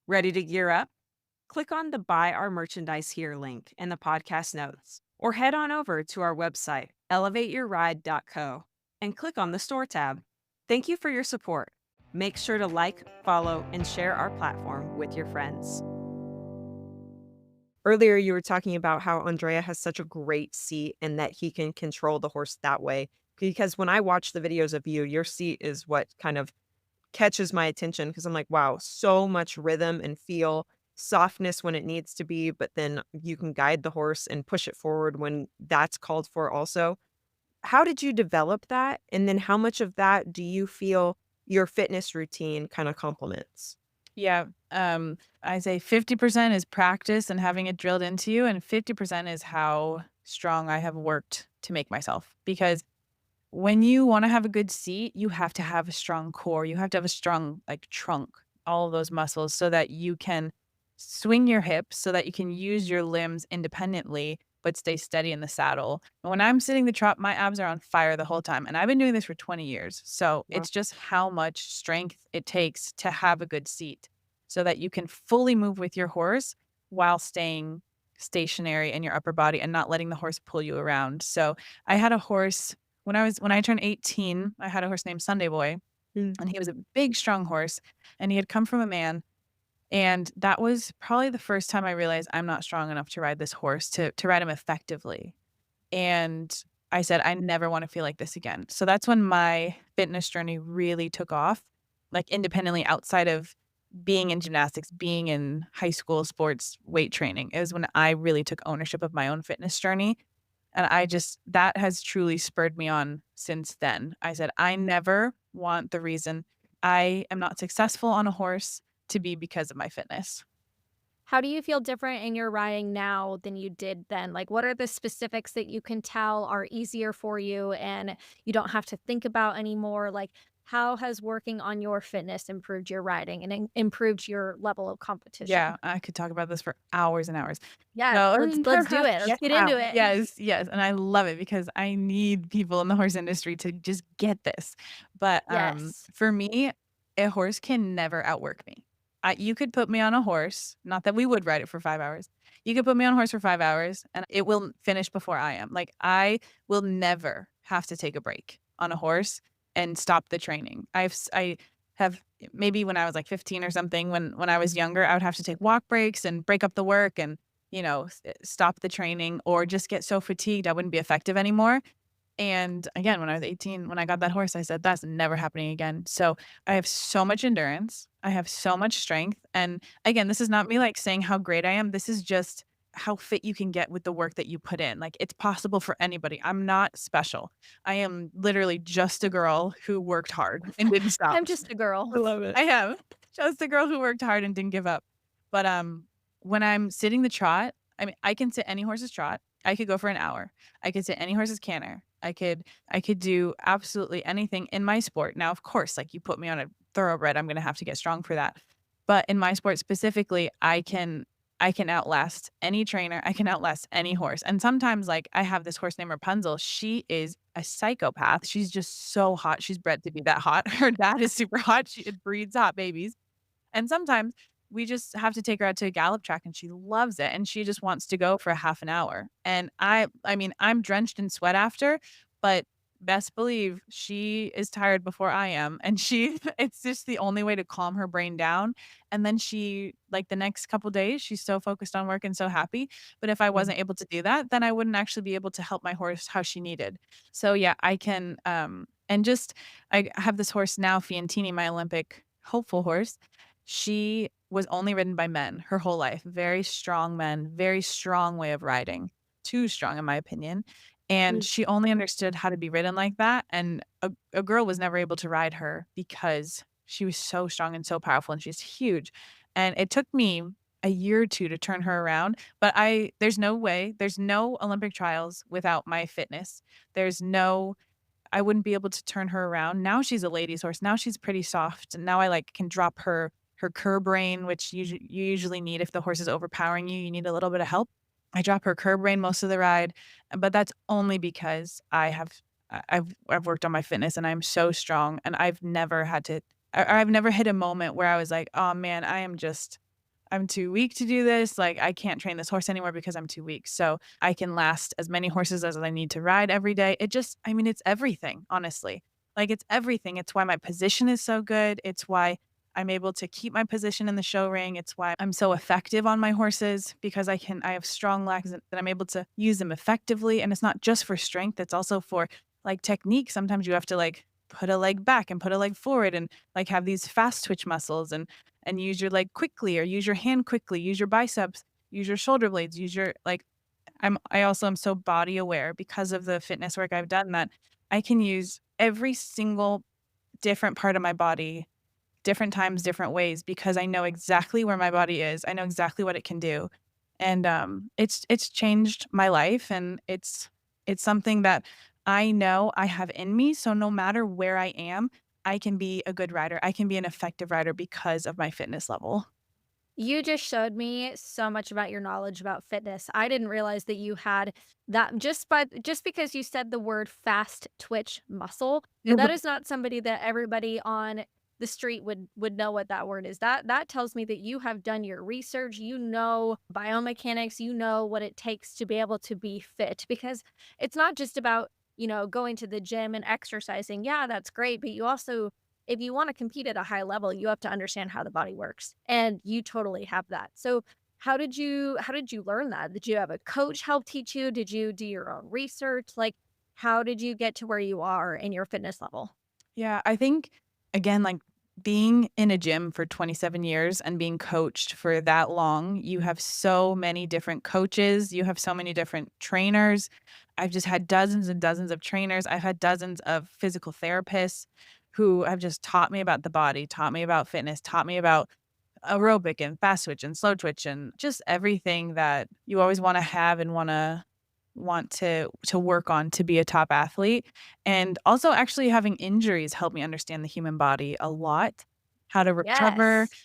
[SPEAKER 2] Ready to gear up? Click on the Buy Our Merchandise Here link in the podcast notes, or head on over to our website, elevateyourride.co, and click on the Store tab. Thank you for your support. Make sure to like, follow, and share our platform with your friends. Earlier, you were talking about how Andrea has such a great seat and that he can control the horse that way. Because when I watch the videos of you, your seat is what kind of catches my attention because I'm like, wow, so much rhythm and feel, softness when it needs to be, but then you can guide the horse and push it forward when that's called for also. How did you develop that? And then how much of that do you feel your fitness routine kind of complements?
[SPEAKER 3] Yeah. I say 50% is practice and having it drilled into you, and 50% is how strong I have worked to make myself. Because when you want to have a good seat, you have to have a strong core. You have to have a strong like trunk, all of those muscles so that you can swing your hips, so that you can use your limbs independently, but stay steady in the saddle. When I'm sitting the trot, my abs are on fire the whole time. And I've been doing this for 20 years. So
[SPEAKER 2] Wow.
[SPEAKER 3] it's just how much strength it takes to have a good seat so that you can fully move with your horse while staying stationary in your upper body and not letting the horse pull you around. So I had a horse when I turned 18, I had a horse named Sunday Boy,
[SPEAKER 2] Mm.
[SPEAKER 3] and he was a big, strong horse, and he had come from a man, and that was probably the first time I realized I'm not strong enough to ride this horse, to ride him effectively, and I said, "I never wanna feel like this again." So that's when my fitness journey really took off, like, independently outside of being in gymnastics, being in high school sports weight training. It was when I really took ownership of my own fitness journey, and I just that has truly spurred me on since then. I said, "I never want the reason I am not successful on a horse to be because of my fitness."
[SPEAKER 1] How do you feel different in your riding now than you did then? Like, what are the specifics that you can tell are easier for you and you don't have to think about anymore? Like, how has working on your fitness improved your riding and improved your level of
[SPEAKER 3] Yeah,
[SPEAKER 1] competition?
[SPEAKER 3] I could talk about this for hours and hours.
[SPEAKER 1] Yes,
[SPEAKER 3] So
[SPEAKER 1] let's do it. Let's get
[SPEAKER 3] yeah,
[SPEAKER 1] into it.
[SPEAKER 3] yes, yes, and I love it because I need people in the horse industry to just get this. But,
[SPEAKER 1] Yes.
[SPEAKER 3] for me, a horse can never outwork me. You could put me on a horse, not that we would ride it for 5 hours. You could put me on a horse for 5 hours, and it will finish before I am. Like, I will never have to take a break on a horse and stop the training. I have maybe when I was, like, 15 or something, when I was younger, I would have to take walk breaks and break up the work and stop the training or just get so fatigued I wouldn't be effective anymore. And again, when I was 18, when I got that horse, I said, that's never happening again. So I have so much endurance. I have so much strength. And again, this is not me like saying how great I am. This is just how fit you can get with the work that you put in. Like it's possible for anybody. I'm not special. I am literally just a girl who worked hard and didn't stop.
[SPEAKER 1] I'm just a girl.
[SPEAKER 2] I love it.
[SPEAKER 3] I am just a girl who worked hard and didn't give up. But when I'm sitting the trot, I mean, I can sit any horse's trot. I could go for an hour. I could sit any horse's canter. I could do absolutely anything in my sport. Now, of course, like you put me on a thoroughbred, I'm gonna have to get strong for that. But in my sport specifically, I can outlast any trainer. I can outlast any horse. And sometimes, like I have this horse named Rapunzel. She is a psychopath. She's just so hot. She's bred to be that hot. Her dad is super hot. She breeds hot babies. And sometimes we just have to take her out to a gallop track and she loves it and she just wants to go for a half an hour. And I mean, I'm drenched in sweat after, but best believe she is tired before I am, and she it's just the only way to calm her brain down, and then she like, the next couple days, she's so focused on work and so happy, but if I
[SPEAKER 2] Mhm.
[SPEAKER 3] wasn't able to do that, then I wouldn't actually be able to help my horse how she needed. So, yeah, I can, and just I have this horse now, Fiantini, my Olympic hopeful horse. She was only ridden by men her whole life, very strong men, very strong way of riding, too strong in my opinion, and
[SPEAKER 1] Mm.
[SPEAKER 3] she only understood how to be ridden like that, and a girl was never able to ride her because she was so strong and so powerful, and she's huge, and it took me a year or 2 to turn her around, but I there's no way, there's no Olympic trials without my fitness. There's no I wouldn't be able to turn her around. Now she's a ladies horse. Now she's pretty soft, and now I, like, can drop her curb rein, which you usually need if the horse is overpowering you, you need a little bit of help. I drop her curb rein most of the ride, but that's only because I've worked on my fitness and I'm so strong, and I've never had to I've never hit a moment where I was like, "Oh, man, I'm too weak to do this, like, I can't train this horse anymore because I'm too weak." So, I can last as many horses as I need to ride every day. It just I mean, it's everything, honestly. Like, it's everything. It's why my position is so good. It's why I'm able to keep my position in the show ring. It's why I'm so effective on my horses because I have strong legs that I'm able to use them effectively, and it's not just for strength, it's also for, like, technique. Sometimes you have to, like, put a leg back and put a leg forward and, like, have these fast twitch muscles and use your leg quickly or use your hand quickly, use your biceps, use your shoulder blades, use your like I also am so body aware because of the fitness work I've done that I can use every single different part of my body different times, different ways because I know exactly where my body is. I know exactly what it can do. And it's changed my life and it's something that I know I have in me. So no matter where I am, I can be a good rider. I can be an effective rider because of my fitness level.
[SPEAKER 1] You just showed me so much about your knowledge about fitness. I didn't realize that you had that just because you said the word fast twitch muscle. That is not somebody that everybody on the street would know what that word is. That tells me that you have done your research, you know biomechanics, you know what it takes to be able to be fit because it's not just about, going to the gym and exercising. Yeah, that's great, but you also if you wanna compete at a high level, you have to understand how the body works, and you totally have that. So, how did you learn that? Did you have a coach help teach you? Did you do your own research? Like, how did you get to where you are in your fitness level?
[SPEAKER 3] Yeah, I think again, like being in a gym for 27 years and being coached for that long, you have so many different coaches, you have so many different trainers. I've just had dozens and dozens of trainers. I've had dozens of physical therapists who have just taught me about the body, taught me about fitness, taught me about aerobic and fast twitch and slow twitch and just everything that you always want to have and want to work on to be a top athlete. And also actually having injuries helped me understand the human body a lot, how to recover.
[SPEAKER 1] Yes.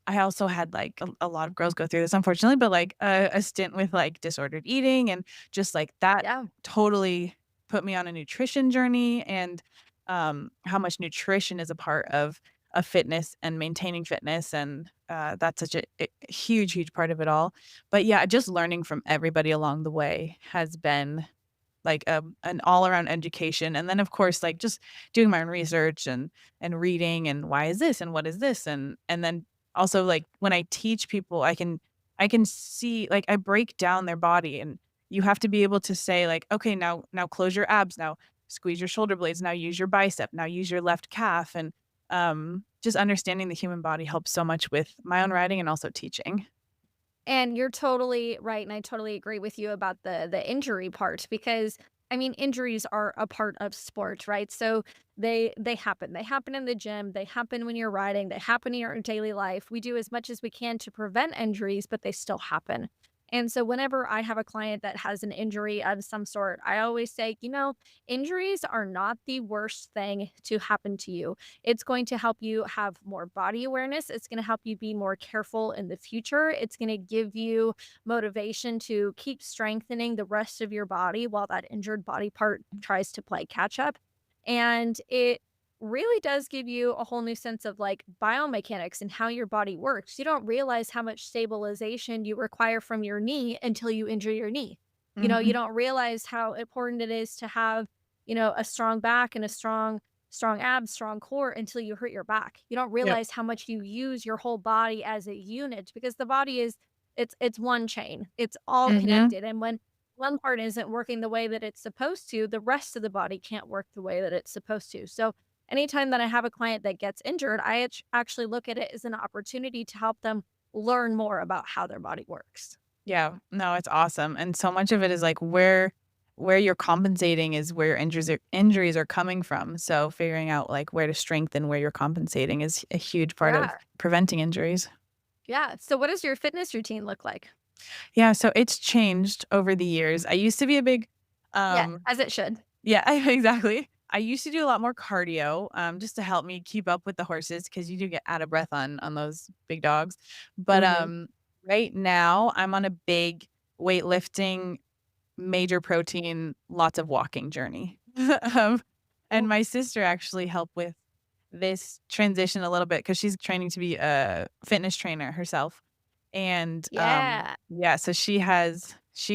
[SPEAKER 3] I also had like a lot of girls go through this unfortunately, but like a stint with like disordered eating and just like that
[SPEAKER 1] Yeah.
[SPEAKER 3] totally put me on a nutrition journey and how much nutrition is a part of fitness and maintaining fitness and that's such a huge huge part of it all. But yeah, just learning from everybody along the way has been like an all around education. And then of course, like just doing my own research and reading and why is this and what is this and then also like when I teach people, I can see like I break down their body and you have to be able to say like, okay, now close your abs, now squeeze your shoulder blades, now use your bicep, now use your left calf and just understanding the human body helps so much with my own writing and also teaching.
[SPEAKER 1] And you're totally right, and I totally agree with you about the injury part because I mean injuries are a part of sport, right? So they happen. They happen in the gym, they happen when you're riding, they happen in your daily life. We do as much as we can to prevent injuries, but they still happen. And so whenever I have a client that has an injury of some sort, I always say, injuries are not the worst thing to happen to you. It's going to help you have more body awareness. It's going to help you be more careful in the future. It's going to give you motivation to keep strengthening the rest of your body while that injured body part tries to play catch up. And it really does give you a whole new sense of like biomechanics and how your body works. You don't realize how much stabilization you require from your knee until you injure your knee. You
[SPEAKER 3] Mhm.
[SPEAKER 1] don't realize how important it is to have a strong back and a strong abs, strong core until you hurt your back. You don't
[SPEAKER 3] Yep.
[SPEAKER 1] realize how much you use your whole body as a unit because the body is it's one chain. It's all
[SPEAKER 3] Mhm.
[SPEAKER 1] connected. And when one part isn't working the way that it's supposed to, the rest of the body can't work the way that it's supposed to. So anytime that I have a client that gets injured, I actually look at it as an opportunity to help them learn more about how their body works.
[SPEAKER 3] Yeah. No, it's awesome, and so much of it is, like, where you're compensating is where your injuries are coming from, so figuring out, like, where to strengthen where you're compensating is a huge part of
[SPEAKER 1] Yeah.
[SPEAKER 3] preventing injuries.
[SPEAKER 1] Yeah. So what does your fitness routine look like?
[SPEAKER 3] Yeah, so it's changed over the years. I used to be a big,
[SPEAKER 1] Yeah,
[SPEAKER 3] um
[SPEAKER 1] as it should.
[SPEAKER 3] yeah, exactly. I used to do a lot more cardio, just to help me keep up with the horses because you do get out of breath on those big dogs. But,
[SPEAKER 1] Mhm.
[SPEAKER 3] right now, I'm on a big weightlifting, major protein, lots of walking journey. Um, and
[SPEAKER 1] Ooh,
[SPEAKER 3] my sister actually helped with this transition a little bit because she's training to be a fitness trainer herself. And,
[SPEAKER 1] yeah.
[SPEAKER 3] yeah, so she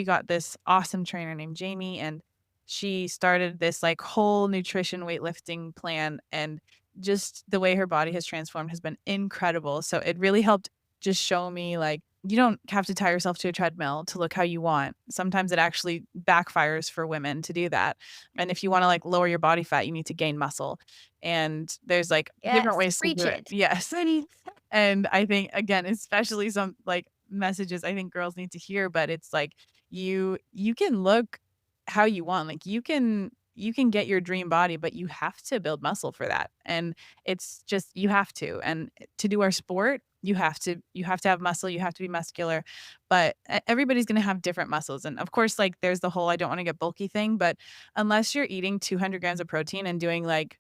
[SPEAKER 3] got this awesome trainer named Jamie, and she started this, like, whole nutrition weightlifting plan, and just the way her body has transformed has been incredible. So it really helped just show me, like, you don't have to tie yourself to a treadmill to look how you want. Sometimes it actually backfires for women to do that. And if you wanna, like, lower your body fat, you need to gain muscle. And there's, like, different
[SPEAKER 1] Yes,
[SPEAKER 3] ways to
[SPEAKER 1] preach
[SPEAKER 3] do it.
[SPEAKER 1] it.
[SPEAKER 3] Yes. And I think, again, especially some, like, messages I think girls need to hear, but it's like you can look how you want. Like, you can get your dream body, but you have to build muscle for that. And it's just you have to. And to do our sport, you have to have muscle, you have to be muscular, but everybody's going to have different muscles. And of course, like, there's the whole I don't want to get bulky thing, but unless you're eating 200 grams of protein and doing, like,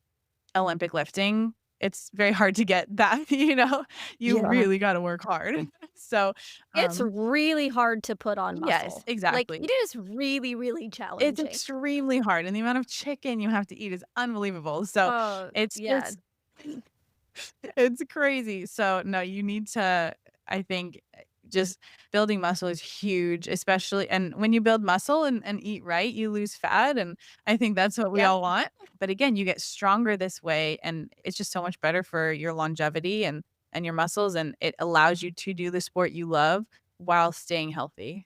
[SPEAKER 3] Olympic lifting, it's very hard to get that, you know? You
[SPEAKER 1] Yeah.
[SPEAKER 3] really gotta work hard. So,
[SPEAKER 1] It's
[SPEAKER 3] um
[SPEAKER 1] really hard to put on
[SPEAKER 3] yes,
[SPEAKER 1] muscle. Like,
[SPEAKER 3] exactly.
[SPEAKER 1] it is really, really
[SPEAKER 3] It's
[SPEAKER 1] challenging.
[SPEAKER 3] extremely hard, and the amount of chicken you have to eat is unbelievable. So,
[SPEAKER 1] Oh,
[SPEAKER 3] it's
[SPEAKER 1] yeah.
[SPEAKER 3] just it's crazy. So, no, you need to I think, just building muscle is huge, especially and when you build muscle and eat right, you lose fat, and I think that's what we
[SPEAKER 1] Yep.
[SPEAKER 3] all want. But again, you get stronger this way, and it's just so much better for your longevity and your muscles, and it allows you to do the sport you love while staying healthy.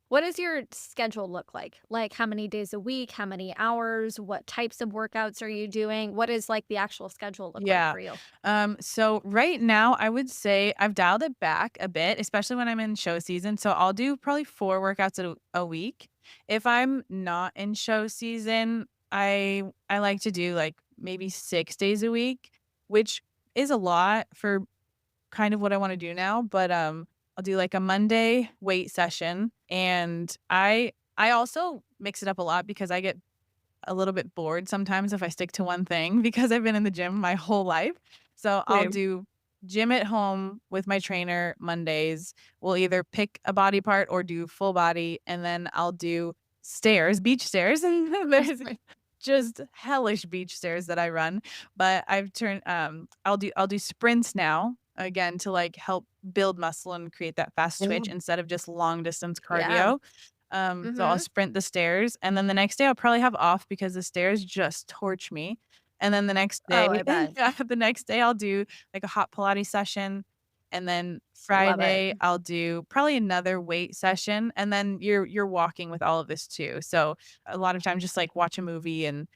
[SPEAKER 1] What does your schedule look like? Like, how many days a week? How many hours? What types of workouts are you doing? What is, like, the actual schedule look like
[SPEAKER 3] Yeah.
[SPEAKER 1] for you?
[SPEAKER 3] So right now I would say I've dialed it back a bit, especially when I'm in show season. So I'll do probably 4 workouts a week. If I'm not in show season, I like to do like maybe 6 days a week, which is a lot for kind of what I want to do now, but I'll do like a Monday weight session, and I also mix it up a lot because I get a little bit bored sometimes if I stick to one thing because I've been in the gym my whole life. So I'll
[SPEAKER 1] Same.
[SPEAKER 3] do gym at home with my trainer Mondays. We'll either pick a body part or do full body, and then I'll do stairs, beach stairs. And there's just hellish beach stairs that I run, but I've turned I'll do sprints now again to like help build muscle and create that fast twitch
[SPEAKER 1] Mm.
[SPEAKER 3] instead of just long distance
[SPEAKER 1] Yeah.
[SPEAKER 3] cardio. So I'll
[SPEAKER 1] Mhm.
[SPEAKER 3] sprint the stairs, and then the next day I'll probably have off because the stairs just torch me. And then the next day
[SPEAKER 1] Oh, I bet.
[SPEAKER 3] yeah, the next day I'll do like a hot Pilates session, and then
[SPEAKER 1] Love it.
[SPEAKER 3] Friday I'll do probably another weight session, and then you're walking with all of this too. So a lot of times just like watch a movie and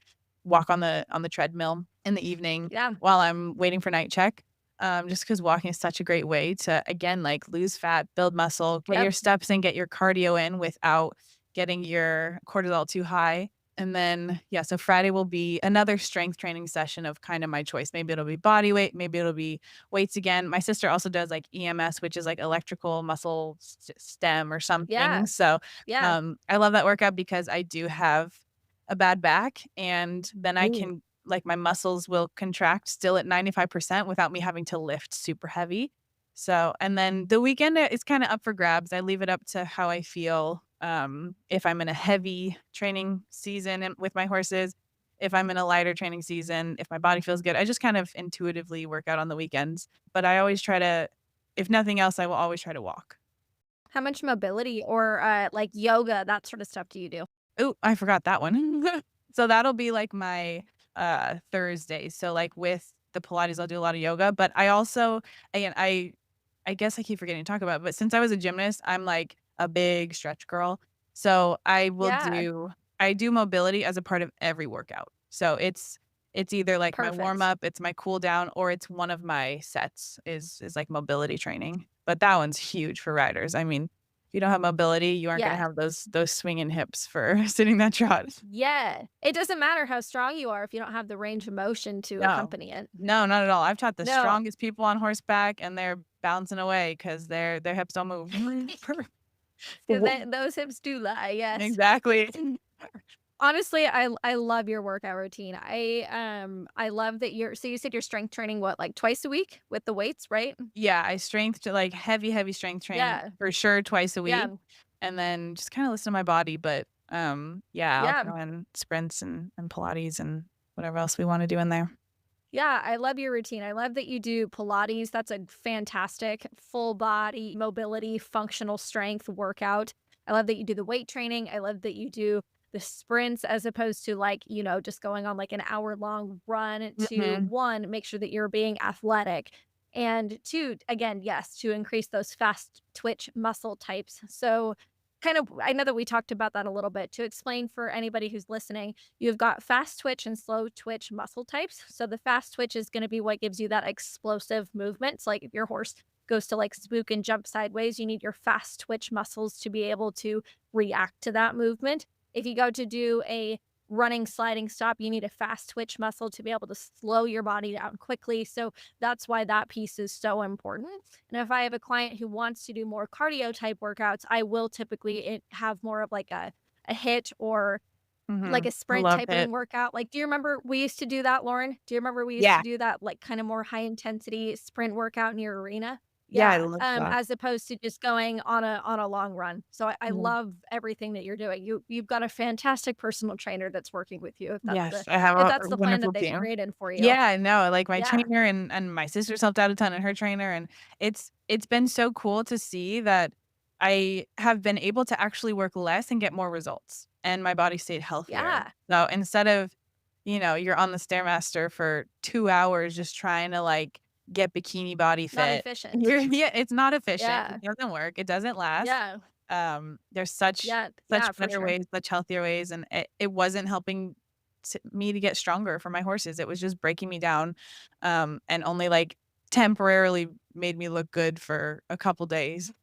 [SPEAKER 3] walk on the treadmill in the evening
[SPEAKER 1] Yeah.
[SPEAKER 3] while I'm waiting for night check. Just because walking is such a great way to, again, like, lose fat, build muscle, get
[SPEAKER 1] Yep.
[SPEAKER 3] your steps in, get your cardio in without getting your cortisol too high. And then, yeah, so Friday will be another strength training session of kind of my choice. Maybe it'll be body weight, maybe it'll be weights again. My sister also does like EMS, which is like electrical muscle stem or something.
[SPEAKER 1] Yeah.
[SPEAKER 3] So,
[SPEAKER 1] Yeah.
[SPEAKER 3] I love that workout because I do have a bad back, and then I
[SPEAKER 1] Ooh.
[SPEAKER 3] can like, my muscles will contract still at 95% without me having to lift super heavy. So and then the weekend, is kinda up for grabs. I leave it up to how I feel, if I'm in a heavy training season and with my horses, if I'm in a lighter training season, if my body feels good. I just kind of intuitively work out on the weekends, but I always try to if nothing else, I will always try to walk.
[SPEAKER 1] How much mobility or, like, yoga, that sort of stuff do you do?
[SPEAKER 3] Ooh, I forgot that one. So that'll be like my Thursday. So like with the Pilates, I'll do a lot of yoga, but I also again I guess I keep forgetting to talk about it, but since I was a gymnast, I'm like a big stretch girl. So
[SPEAKER 1] Yeah,
[SPEAKER 3] I do mobility as a part of every workout. So it's either like my warm
[SPEAKER 1] perfect.
[SPEAKER 3] up, it's my cool down, or it's one of my sets is like mobility training. But that one's huge for riders. I mean, if you don't have mobility, you aren't gonna
[SPEAKER 1] Yeah.
[SPEAKER 3] have those swinging hips for sitting that trot.
[SPEAKER 1] Yeah. It doesn't matter how strong you are if you don't have the range of motion to
[SPEAKER 3] No.
[SPEAKER 1] accompany it.
[SPEAKER 3] No, not at all. I've taught the
[SPEAKER 1] No.
[SPEAKER 3] strongest people on horseback, and they're bouncing away because their hips don't move.
[SPEAKER 1] 'Cause that those hips do lie, yes.
[SPEAKER 3] Exactly.
[SPEAKER 1] Honestly, I love your workout routine. I love that you're so you said you're strength training, what, like, twice a week with the weights, right?
[SPEAKER 3] Yeah, I strength to like heavy, heavy strength train
[SPEAKER 1] Yeah.
[SPEAKER 3] for sure twice a week,
[SPEAKER 1] Yeah.
[SPEAKER 3] and then just kinda listen to my body, but, yeah, I'll
[SPEAKER 1] Yeah.
[SPEAKER 3] throw in sprints and Pilates and whatever else we wanna do in there.
[SPEAKER 1] Yeah, I love your routine. I love that you do Pilates. That's a fantastic full body mobility, functional strength workout. I love that you do the weight training. I love that you do the sprints as opposed to like, just going on like an hour long run to
[SPEAKER 3] Mhm.
[SPEAKER 1] one, make sure that you're being athletic. And two, again, yes, to increase those fast twitch muscle types. So, kind of, I know that we talked about that a little bit to explain for anybody who's listening. You've got fast twitch and slow twitch muscle types. So the fast twitch is going to be what gives you that explosive movement. It's like if your horse goes to like spook and jump sideways, you need your fast twitch muscles to be able to react to that movement. If you go to do a running sliding stop, you need a fast twitch muscle to be able to slow your body down quickly. So that's why that piece is so important. And if I have a client who wants to do more cardio type workouts, I will typically have more of like a hit or like
[SPEAKER 3] Mhm.
[SPEAKER 1] a
[SPEAKER 3] I
[SPEAKER 1] sprint
[SPEAKER 3] love
[SPEAKER 1] type of
[SPEAKER 3] it.
[SPEAKER 1] workout. Like, do you remember we used to do that, Lauren? Do you remember we used to
[SPEAKER 2] Yeah.
[SPEAKER 1] do that, like, kinda more high intensity sprint workout in your arena?
[SPEAKER 2] Yeah, I
[SPEAKER 1] Yeah,
[SPEAKER 2] love that.
[SPEAKER 1] as opposed to just going on a long run. So I
[SPEAKER 3] Mhm.
[SPEAKER 1] love everything that you're doing. You've got a fantastic personal trainer that's working with you
[SPEAKER 3] Yes, I have
[SPEAKER 1] if
[SPEAKER 3] a
[SPEAKER 1] that's the plan that
[SPEAKER 3] wonderful
[SPEAKER 1] they've
[SPEAKER 3] team.
[SPEAKER 1] created for you.
[SPEAKER 3] Yeah, I know, like, my
[SPEAKER 1] Yeah,
[SPEAKER 3] trainer and my sister's helped out a ton and her trainer, and it's been so cool to see that I have been able to actually work less and get more results, and my body stayed healthier.
[SPEAKER 1] yeah,
[SPEAKER 3] So, instead of, you're on the Stairmaster for 2 hours just trying to, like, get bikini body
[SPEAKER 1] not
[SPEAKER 3] fit,
[SPEAKER 1] efficient.
[SPEAKER 3] you're yeah, it's not efficient,
[SPEAKER 1] Yeah,
[SPEAKER 3] it doesn't work, it doesn't last.
[SPEAKER 1] yeah,
[SPEAKER 3] There's such
[SPEAKER 1] yeah,
[SPEAKER 3] such
[SPEAKER 1] yeah, for
[SPEAKER 3] better
[SPEAKER 1] sure.
[SPEAKER 3] ways, such healthier ways, and it wasn't helping me to get stronger for my horses. It was just breaking me down, and only like temporarily made me look good for a couple days.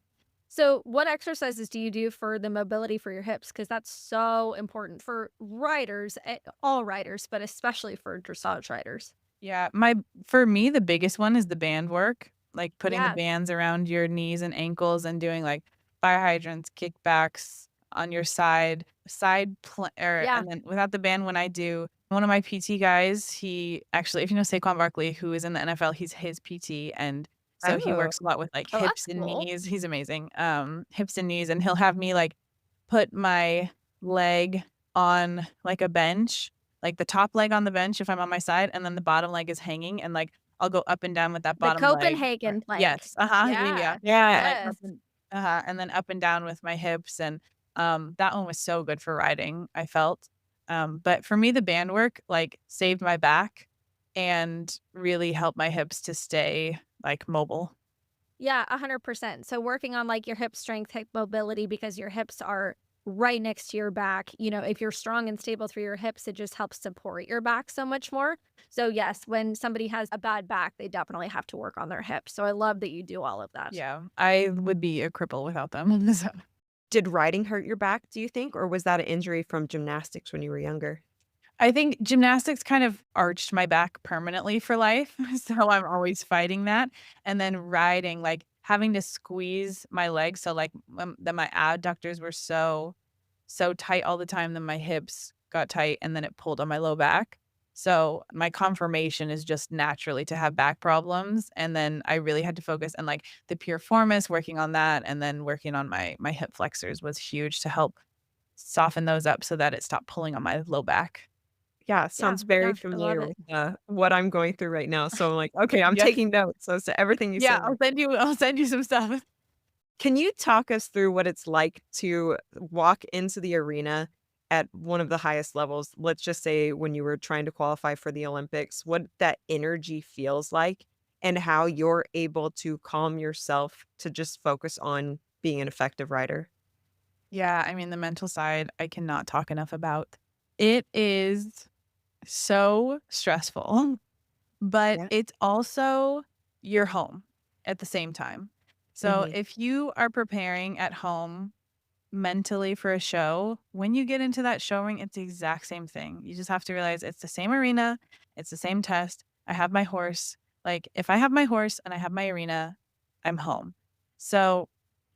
[SPEAKER 1] So, what exercises do you do for the mobility for your hips? Because that's so important for riders, all riders, but especially for dressage riders.
[SPEAKER 3] Yeah, my for me, the biggest one is the band work, like putting the
[SPEAKER 1] Yeah,
[SPEAKER 3] bands around your knees and ankles and doing like fire hydrants, kickbacks on your
[SPEAKER 1] yeah.
[SPEAKER 3] and then without the band when I do one of my PT guys, he actually if you know Saquon Barkley, who is in the NFL, he's his PT and so he
[SPEAKER 2] Oh,
[SPEAKER 3] works a lot with like
[SPEAKER 1] Oh,
[SPEAKER 3] hips
[SPEAKER 1] that's
[SPEAKER 3] and
[SPEAKER 1] cool.
[SPEAKER 3] knees. He's amazing. Hips and knees and he'll have me like put my leg on like a bench like, the top leg on the bench if I'm on my side, and then the bottom leg is hanging, and, like, I'll go up and down with that
[SPEAKER 1] The
[SPEAKER 3] bottom leg.
[SPEAKER 1] Copenhagen plank.
[SPEAKER 3] Yes, uh-huh, yeah, yeah,
[SPEAKER 1] Yeah.
[SPEAKER 3] and
[SPEAKER 2] yeah.
[SPEAKER 3] then
[SPEAKER 1] Yes.
[SPEAKER 3] and then up and down with my hips, and, that one was so good for riding, I felt. But for me, the band work, like, saved my back and really helped my hips to stay, like, mobile.
[SPEAKER 1] Yeah, 100%. So working on like your hip strength, hip mobility, because your hips are right next to your back. If you're strong and stable through your hips, it just helps support your back so much more. So yes, when somebody has a bad back, they definitely have to work on their hips. So I love that you do all of that.
[SPEAKER 3] Yeah, I would be a cripple without them, so
[SPEAKER 2] Did riding hurt your back, do you think, or was that an injury from gymnastics when you were younger?
[SPEAKER 3] I think gymnastics kind of arched my back permanently for life, so I'm always fighting that, and then riding, like, having to squeeze my legs, so, like, that my adductors were so tight all the time that my hips got tight, and then it pulled on my low back. So, my conformation is just naturally to have back problems, and then I really had to focus and, like, the piriformis, working on that, and then working on my hip flexors was huge to help soften those up so that it stopped pulling on my low back.
[SPEAKER 2] Yeah,
[SPEAKER 1] Yeah.
[SPEAKER 2] sounds very
[SPEAKER 1] No, I love
[SPEAKER 2] familiar
[SPEAKER 1] it.
[SPEAKER 2] with, what I'm going through right now, so I'm like, "Okay, I'm
[SPEAKER 3] Yeah.
[SPEAKER 2] taking notes as to everything you
[SPEAKER 3] Yeah,
[SPEAKER 2] said."
[SPEAKER 3] I'll send you some stuff.
[SPEAKER 2] Can you talk us through what it's like to walk into the arena at one of the highest levels, let's just say when you were trying to qualify for the Olympics, what that energy feels like and how you're able to calm yourself to just focus on being an effective writer?
[SPEAKER 3] Yeah, I mean, the mental side, I cannot talk enough about. It is so stressful, but
[SPEAKER 2] Yeah.
[SPEAKER 3] it's also your home at the same time. So
[SPEAKER 2] Mhm.
[SPEAKER 3] if you are preparing at home mentally for a show, when you get into that showing, it's the exact same thing. You just have to realize it's the same arena, it's the same test. I have my horse. Like, if I have my horse and I have my arena, I'm home. So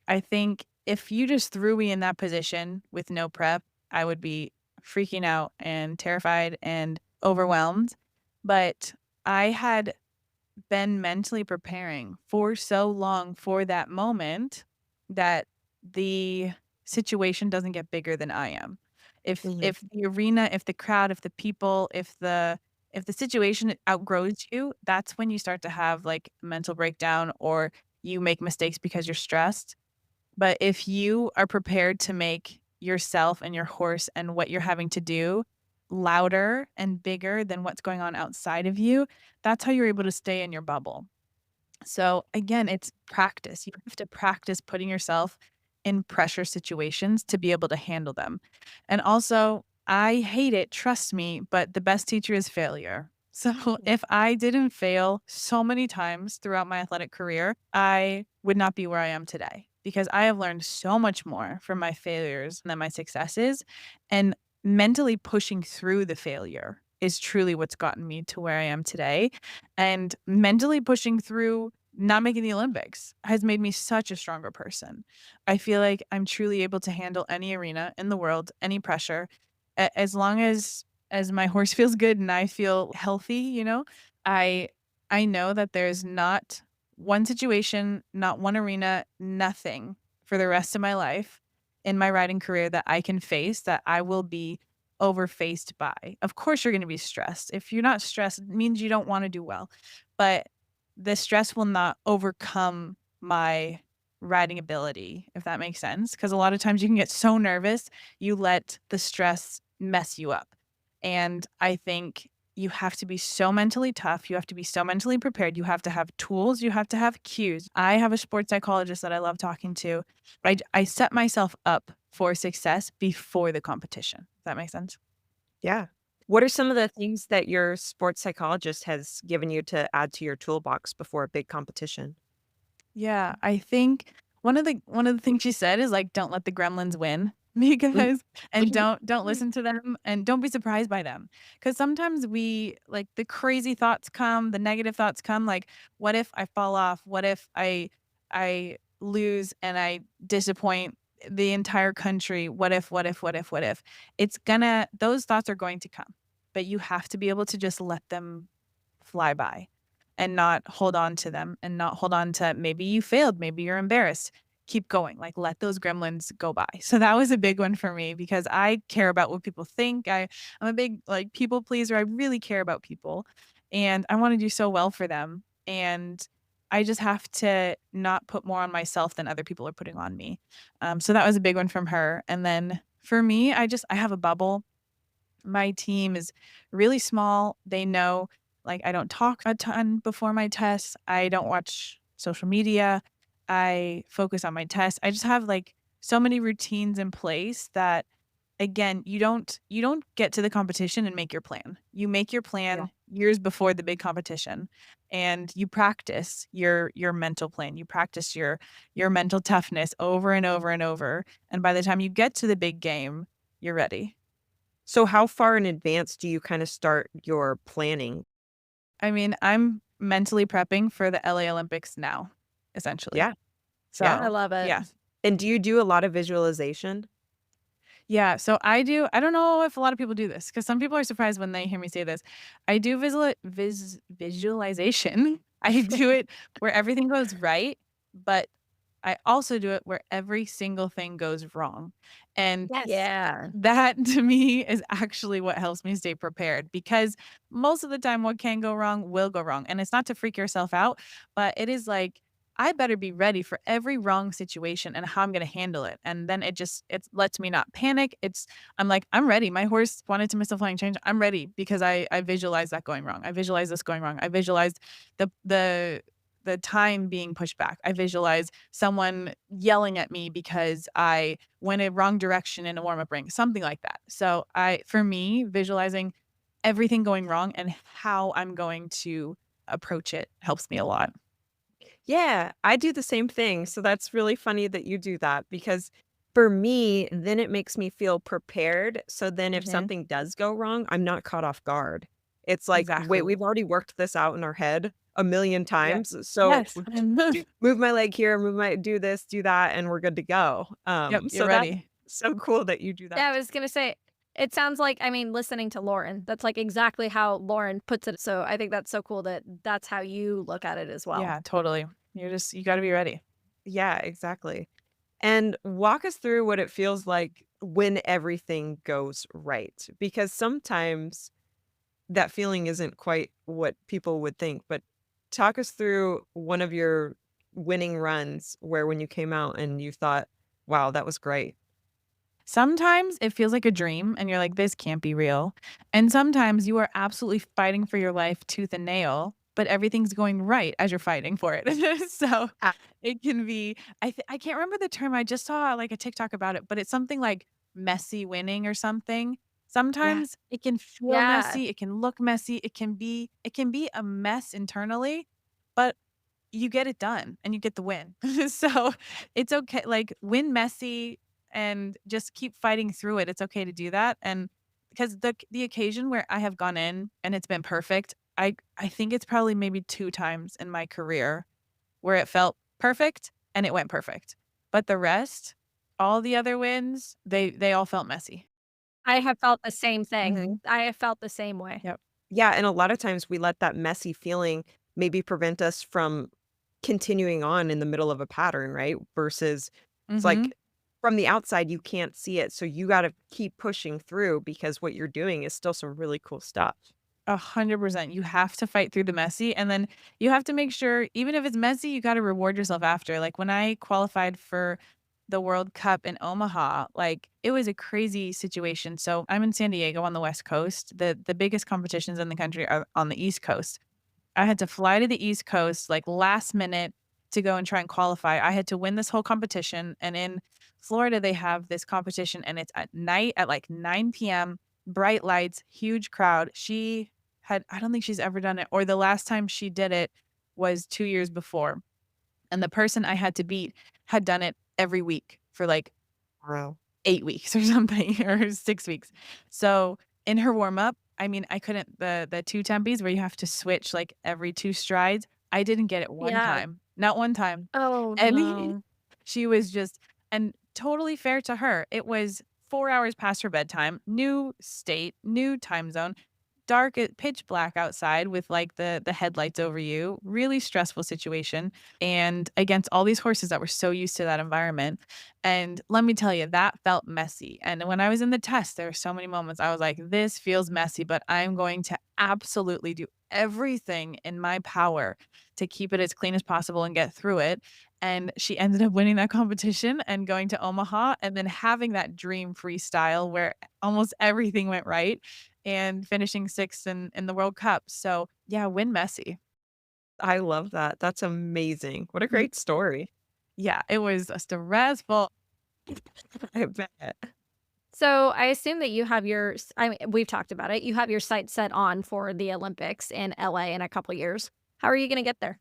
[SPEAKER 3] I think if you just threw me in that position with no prep, I would be freaking out and terrified and overwhelmed. But I had been mentally preparing for so long for that moment that the situation doesn't get bigger than I am.
[SPEAKER 2] Mhm.
[SPEAKER 3] If the arena, if the crowd, if the people, if the situation outgrows you, that's when you start to have like mental breakdown or you make mistakes because you're stressed. But if you are prepared to make yourself and your horse and what you're having to do louder and bigger than what's going on outside of you, that's how you're able to stay in your bubble. So again, it's practice. You have to practice putting yourself in pressure situations to be able to handle them. And also, I hate it, trust me, but the best teacher is failure. So if I didn't fail so many times throughout my athletic career, I would not be where I am today because I have learned so much more from my failures than my successes. And mentally pushing through the failure is truly what's gotten me to where I am today. And mentally pushing through not making the Olympics has made me such a stronger person. I feel like I'm truly able to handle any arena in the world, any pressure, as long as my horse feels good and I feel healthy, you know. I I know that there's not one situation, not one arena, nothing for the rest of my life in my riding career that I can face that I will be overfaced by. Of course, you're going to be stressed. If you're not stressed, it means you don't want to do well. But the stress will not overcome my riding ability, if that makes sense. Because a lot of times you can get so nervous, you let the stress mess you up. And I think you have to be so mentally tough. You have to be so mentally prepared. You have to have tools. You have to have cues. I have a sports psychologist that I love talking to. I set myself up for success before the competition. Does that make sense?
[SPEAKER 2] Yeah. What are some of the things that your sports psychologist has given you to add to your toolbox before a big competition?
[SPEAKER 3] Yeah, I think one of the things she said is, like, "Don't let the gremlins win,"
[SPEAKER 2] Mm.
[SPEAKER 3] because and don't listen to them, and don't be surprised by them, because sometimes we like, the crazy thoughts come, the negative thoughts come, like, "What if I fall off? What if I lose and I disappoint the entire country? What if, what if, what if, what if?" It's gonna those thoughts are going to come, but you have to be able to just let them fly by and not hold on to them and not hold on to maybe you failed, maybe you're embarrassed. Keep going. Like let those gremlins go by. So that was a big one for me because I care about what people think. I'm a big like people pleaser. I really care about people and I want to do so well for them. And I just have to not put more on myself than other people are putting on me. So that was a big one from her. And then for me, I have a bubble. My team is really small. They know, like, I don't talk a ton before my tests. I don't watch social media. I focus on my tests. I just have, like, so many routines in place that, again, you don't get to the competition and make your plan. You make your
[SPEAKER 2] Yeah.
[SPEAKER 3] plan years before the big competition, and you practice your mental plan. You practice your mental toughness over and over and over, and by the time you get to the big game, you're ready.
[SPEAKER 2] So how far in advance do you kinda start your planning?
[SPEAKER 3] I mean, I'm mentally prepping for the LA Olympics now, essentially.
[SPEAKER 2] Yeah, yeah.
[SPEAKER 1] I
[SPEAKER 3] So,
[SPEAKER 1] love it.
[SPEAKER 3] yeah.
[SPEAKER 2] And do you do a lot of visualization?
[SPEAKER 3] Yeah, so I don't know if a lot of people do this because some people are surprised when they hear me say this. I do visualization. I do it where everything goes right, but I also do it where every single thing goes wrong. And
[SPEAKER 1] Yes.
[SPEAKER 2] Yeah.
[SPEAKER 3] that to me is actually what helps me stay prepared because most of the time what can go wrong will go wrong. And it's not to freak yourself out, but it is like I better be ready for every wrong situation and how I'm gonna handle it. And then it lets me not panic. I'm like, I'm ready. My horse wanted to miss a flying change. I'm ready because I visualized that going wrong. I visualized this going wrong. I visualized the the the time being pushed back. I visualize someone yelling at me because I went a wrong direction in a warm-up ring, something like that. So for me, visualizing everything going wrong and how I'm going to approach it helps me a lot.
[SPEAKER 2] Yeah, I do the same thing. So that's really funny that you do that because for me, then it makes me feel prepared. So then if
[SPEAKER 3] Mhm.
[SPEAKER 2] something does go wrong, I'm not caught off guard. It's like, wait,
[SPEAKER 3] Exactly.
[SPEAKER 2] we've already worked this out in our head a million
[SPEAKER 3] Yeah.
[SPEAKER 2] times. So
[SPEAKER 3] Yes.
[SPEAKER 2] move my leg here, move my do this, do that, and we're good to go.
[SPEAKER 3] Yep, you're
[SPEAKER 2] So that's
[SPEAKER 3] ready.
[SPEAKER 2] so cool that you do that.
[SPEAKER 1] Yeah, I was gonna say, it sounds like, I mean, listening to Lauren, that's like exactly how Lauren puts it. So I think that's so cool that that's how you look at it as well.
[SPEAKER 3] Yeah, totally. You gotta be ready.
[SPEAKER 2] Yeah, exactly. And walk us through what it feels like when everything goes right, because sometimes that feeling isn't quite what people would think, but talk us through one of your winning runs where when you came out and you thought, "Wow, that was great."
[SPEAKER 3] Sometimes it feels like a dream and you're like, "This can't be real." And sometimes you are absolutely fighting for your life tooth and nail, but everything's going right as you're fighting for it. So,
[SPEAKER 2] Ah,
[SPEAKER 3] it can be I can't remember the term, I just saw, like, a TikTok about it, but it's something like messy winning or something.
[SPEAKER 2] yeah.
[SPEAKER 3] Sometimes it can feel
[SPEAKER 1] Yeah.
[SPEAKER 3] messy, it can look messy, it can be a mess internally, but you get it done and you get the win. So, it's okay, like, win messy and just keep fighting through it. It's okay to do that, and because the occasion where I have gone in and it's been perfect, I think it's probably maybe 2 times in my career where it felt perfect and it went perfect. But the rest, all the other wins, they all felt messy.
[SPEAKER 1] I have felt the same thing.
[SPEAKER 3] Mhm.
[SPEAKER 1] I have felt the same way.
[SPEAKER 3] Yep.
[SPEAKER 2] Yeah, and a lot of times we let that messy feeling maybe prevent us from continuing on in the middle of a pattern, right? Versus it's
[SPEAKER 3] Mhm.
[SPEAKER 2] like from the outside, you can't see it. So you got to keep pushing through because what you're doing is still some really cool stuff.
[SPEAKER 3] 100%. You have to fight through the messy, and then you have to make sure even if it's messy, you gotta reward yourself after. Like, when I qualified for the World Cup in Omaha, like, it was a crazy situation. So, I'm in San Diego on the West Coast. The biggest competitions in the country are on the East Coast. I had to fly to the East Coast, like, last minute to go and try and qualify. I had to win this whole competition, and in Florida, they have this competition, and it's at night at, like, 9 p.m., bright lights, huge crowd. I don't think she's ever done it, or the last time she did it was 2 years before, and the person I had to beat had done it every week for, like,
[SPEAKER 2] Wow.
[SPEAKER 3] 8 weeks or something or 6 weeks. So, in her warm up, I mean, I couldn't the 2 tempies where you have to switch, like, every 2 strides, I didn't get it one
[SPEAKER 1] Yeah.
[SPEAKER 3] time, not one time.
[SPEAKER 1] Oh,
[SPEAKER 3] And
[SPEAKER 1] no.
[SPEAKER 3] she was just and totally fair to her. It was 4 hours past her bedtime, new state, new time zone, pitch black outside with, like, the headlights over you, really stressful situation, and against all these horses that were so used to that environment, and let me tell you, that felt messy, and when I was in the test, there were so many moments I was like, "This feels messy, but I'm going to absolutely do everything in my power to keep it as clean as possible and get through it," and she ended up winning that competition and going to Omaha and then having that dream freestyle where almost everything went right and finishing 6th in the World Cup. So, yeah, win messy.
[SPEAKER 2] I love that. That's amazing. What a
[SPEAKER 3] Mhm.
[SPEAKER 2] great story.
[SPEAKER 3] Yeah, it was stressful.
[SPEAKER 2] I bet.
[SPEAKER 1] So I assume that you have I mean, we've talked about it. You have your sights set on for the Olympics in LA in a couple years. How are you going to get there?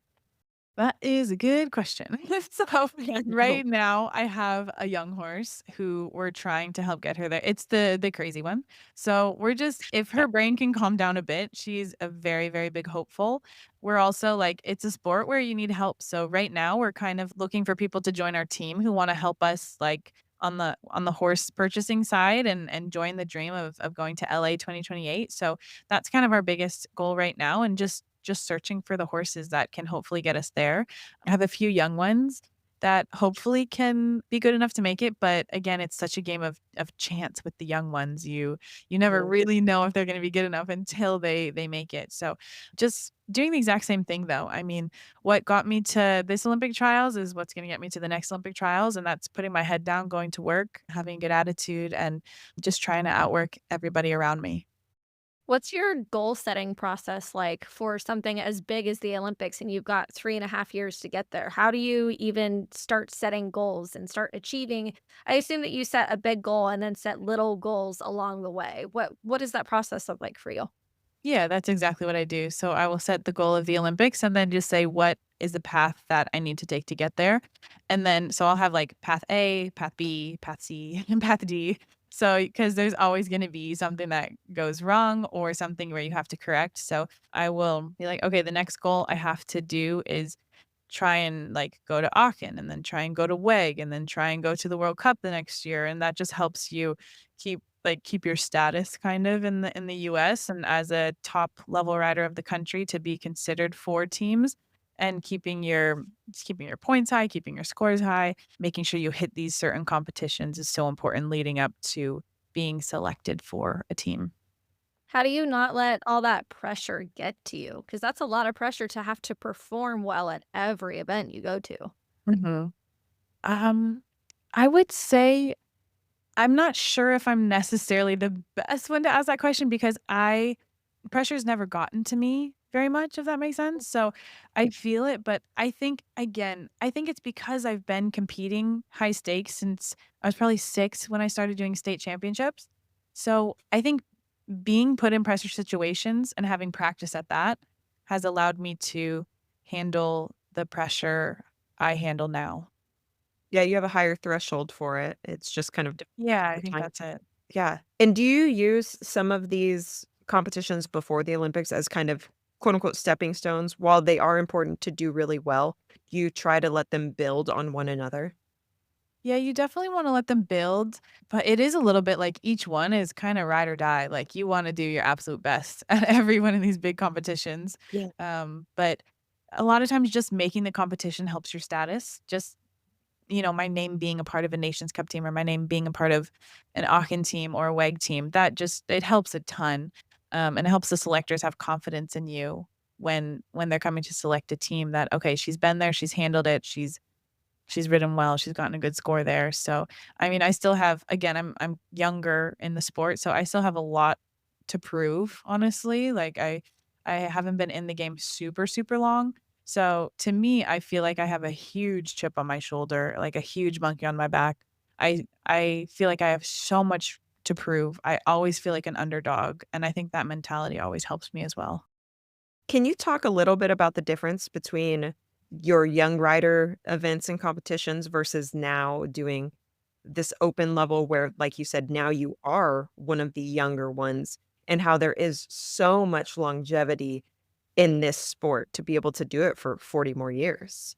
[SPEAKER 3] That is a good question. So,
[SPEAKER 2] I know.
[SPEAKER 3] right now, I have a young horse who we're trying to help get her there. It's the crazy one. So, we're just if her brain can calm down a bit, she's a very, very big hopeful. We're also like it's a sport where you need help. So, right now, we're kind of looking for people to join our team who wanna help us, like, on the horse purchasing side and join the dream of going to LA 2028. So, that's kind of our biggest goal right now and just searching for the horses that can hopefully get us there. I have a few young ones, that hopefully can be good enough to make it, but again, it's such a game of chance with the young ones. You never
[SPEAKER 2] Yeah.
[SPEAKER 3] really know if they're gonna be good enough until they make it. So, just doing the exact same thing, though. I mean, what got me to this Olympic trials is what's gonna get me to the next Olympic trials, and that's putting my head down, going to work, having a good attitude, and just trying to outwork everybody around me.
[SPEAKER 1] What's your goal setting process like for something as big as the Olympics and you've got 3.5 years to get there? How do you even start setting goals and start achieving? I assume that you set a big goal and then set little goals along the way. What does that process look like for you?
[SPEAKER 3] Yeah, that's exactly what I do. So I will set the goal of the Olympics and then just say what is the path that I need to take to get there. And then so I'll have like path A, path B, path C, and path D. So because there's always going to be something that goes wrong or something where you have to correct. So I will be like, okay, the next goal I have to do is try and like go to Aachen and then try and go to WEG and then try and go to the World Cup the next year. And that just helps you keep your status kind of in the US and as a top level rider of the country to be considered for teams and keeping your points high, keeping your scores high, making sure you hit these certain competitions is so important leading up to being selected for a team.
[SPEAKER 1] How do you not let all that pressure get to you? Because that's a lot of pressure to have to perform well at every event you go to.
[SPEAKER 3] Mhm. Um, I would say I'm not sure if I'm necessarily the best one to ask that question because I pressure's never gotten to me very much, if that makes sense. So I feel it, but I think again, I think it's because I've been competing high stakes since I was probably 6 when I started doing state championships. So I think being put in pressure situations and having practice at that has allowed me to handle the pressure I handle now.
[SPEAKER 2] Yeah, you have a higher threshold for it. It's just kind of
[SPEAKER 3] Yeah, I
[SPEAKER 2] different
[SPEAKER 3] think
[SPEAKER 2] time.
[SPEAKER 3] that's it.
[SPEAKER 2] Yeah. And do you use some of these competitions before the Olympics as kind of quote unquote stepping stones? While they are important to do really well, you try to let them build on one another?
[SPEAKER 3] Yeah, you definitely wanna let them build, but it is a little bit like each one is kinda ride or die, like, you wanna do your absolute best at every one of these big competitions,
[SPEAKER 2] Yeah.
[SPEAKER 3] but a lot of times just making the competition helps your status, just, my name being a part of a Nations Cup team or my name being a part of an Aachen team or a WEG team, that just it helps a ton, and it helps the selectors have confidence in you when they're coming to select a team that, "Okay, she's been there, she's handled it, she's ridden well, she's gotten a good score there." So, I mean, I still have again, I'm younger in the sport, so I still have a lot to prove, honestly. Like I haven't been in the game super, super long. So, to me, I feel like I have a huge chip on my shoulder, like a huge monkey on my back. I feel like I have so much to prove. I always feel like an underdog, and I think that mentality always helps me as well.
[SPEAKER 2] Can you talk a little bit about the difference between your young rider events and competitions versus now doing this open level where, like you said, now you are one of the younger ones and how there is so much longevity in this sport to be able to do it for 40 more years?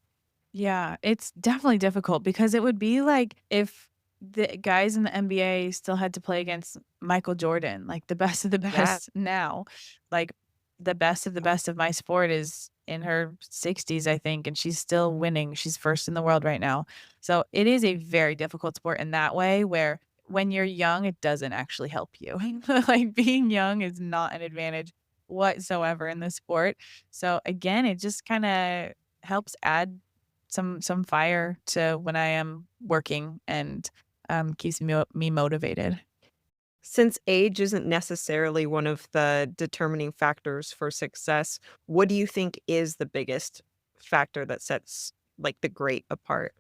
[SPEAKER 3] Yeah, it's definitely difficult because it would be like if the guys in the NBA still had to play against Michael Jordan, like the best of the
[SPEAKER 2] Yeah.
[SPEAKER 3] best now. Like the best of the best of my sport is in her 60s, I think, and she's still winning. She's first in the world right now. So it is a very difficult sport in that way where when you're young, it doesn't actually help you. Like being young is not an advantage whatsoever in this sport. So again, it just kind of helps add some fire to when I am working and, keeps me motivated.
[SPEAKER 2] Since age isn't necessarily one of the determining factors for success, what do you think is the biggest factor that sets like the great apart?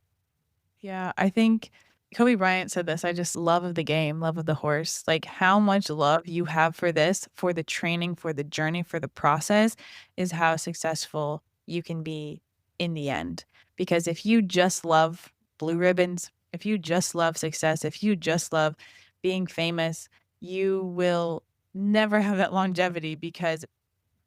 [SPEAKER 3] Yeah, I think Kobe Bryant said this, "I just love of the game, love of the horse." Like, how much love you have for this, for the training, for the journey, for the process, is how successful you can be in the end. Because if you just love blue ribbons, if you just love success, if you just love being famous, you will never have that longevity because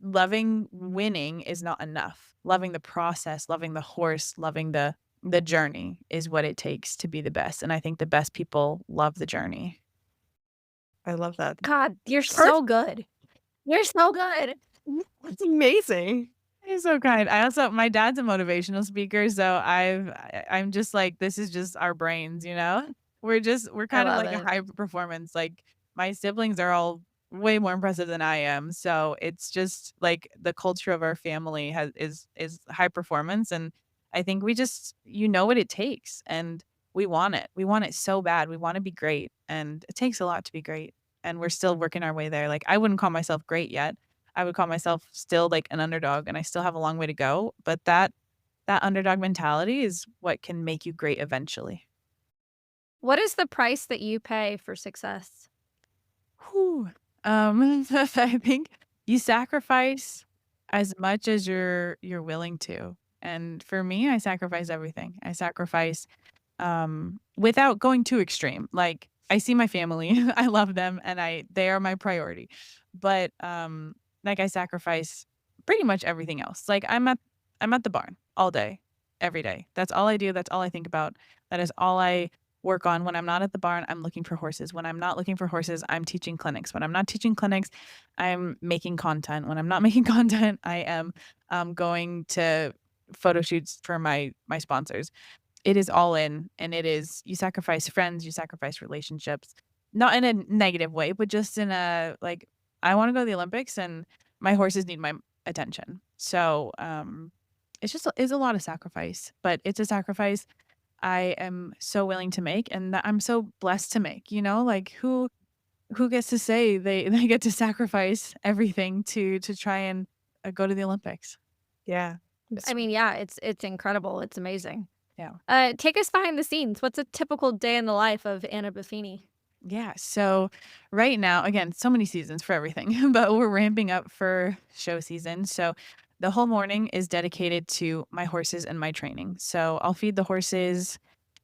[SPEAKER 3] loving winning is not enough. Loving the process, loving the horse, loving the journey is what it takes to be the best, and I think the best people love the journey.
[SPEAKER 2] I love that.
[SPEAKER 1] God, you're
[SPEAKER 2] Perfect.
[SPEAKER 1] so good. You're so good.
[SPEAKER 2] That's amazing.
[SPEAKER 3] You're so kind. I also my dad's a motivational speaker, so I'm just like, this is just our brains, you know? We're
[SPEAKER 1] I
[SPEAKER 3] kind of
[SPEAKER 1] love
[SPEAKER 3] like a
[SPEAKER 1] it.
[SPEAKER 3] high performance. Like my siblings are all way more impressive than I am. So it's just like the culture of our family is high performance. And I think we just you know what it takes and we want it. We want it so bad. We want to be great. And it takes a lot to be great. And we're still working our way there. Like I wouldn't call myself great yet. I would call myself still like an underdog and I still have a long way to go, but that underdog mentality is what can make you great eventually.
[SPEAKER 1] What is the price that you pay for success?
[SPEAKER 3] Whew. I think you sacrifice as much as you're willing to. And for me, I sacrifice everything. I sacrifice without going too extreme. Like I see my family, I love them and they are my priority. But like I sacrifice pretty much everything else. Like I'm at the barn all day, every day. That's all I do, that's all I think about. That is all I work on. When I'm not at the barn, I'm looking for horses. When I'm not looking for horses, I'm teaching clinics. When I'm not teaching clinics, I'm making content. When I'm not making content, I am going to photo shoots for my sponsors. It is all in, and it is you sacrifice friends, you sacrifice relationships, not in a negative way, but just in a, like, I wanna go to the Olympics, and my horses need my attention. So, it's just it's a lot of sacrifice, but it's a sacrifice I am so willing to make and that I'm so blessed to make, you know? Like, who gets to say they get to sacrifice everything to try and, go to the Olympics?
[SPEAKER 2] Yeah.
[SPEAKER 1] I
[SPEAKER 2] It's
[SPEAKER 1] mean, yeah, it's incredible. It's amazing.
[SPEAKER 3] Yeah.
[SPEAKER 1] Take us behind the scenes. What's a typical day in the life of Anna Buffini?
[SPEAKER 3] Yeah. So right now, again, so many seasons for everything, but we're ramping up for show season. So the whole morning is dedicated to my horses and my training. So I'll feed the horses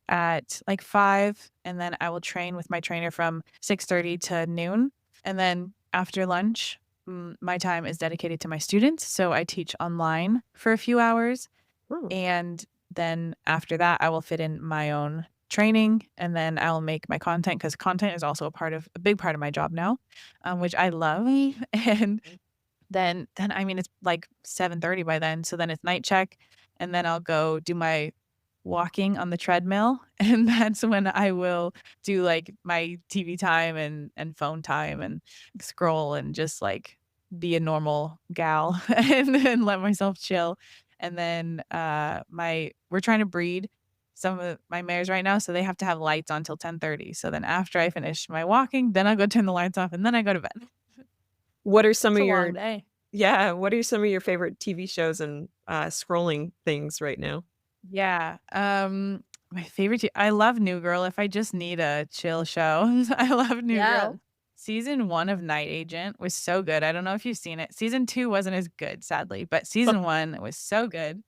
[SPEAKER 3] at like 5 and then I will train with my trainer from 6:30 to noon. And then after lunch, my time is dedicated to my students. So I teach online for a few hours
[SPEAKER 2] oh,
[SPEAKER 3] and then after that, I will fit in my own training and then I'll make my content because content is also a big part of my job now, which I love. And then I mean it's like 7:30 by then. So then it's night check and then I'll go do my walking on the treadmill. And that's when I will do like my TV time and phone time and scroll and just like be a normal gal and let myself chill. And then my we're trying to breed some of my mares right now, so they have to have lights on till 10:30. So then after I finish my walking, then I go turn the lights off and then I go to bed.
[SPEAKER 2] what are some
[SPEAKER 1] It's
[SPEAKER 2] of
[SPEAKER 1] a
[SPEAKER 2] your
[SPEAKER 1] long day.
[SPEAKER 2] yeah, what are some of your favorite TV shows and, scrolling things right now?
[SPEAKER 3] Yeah, my favorite I love New Girl if I just need a chill show. I love New
[SPEAKER 1] Yeah.
[SPEAKER 3] Girl. Season 1 of Night Agent was so good. I don't know if you've seen it. Season 2 wasn't as good, sadly, but season 1 was so good.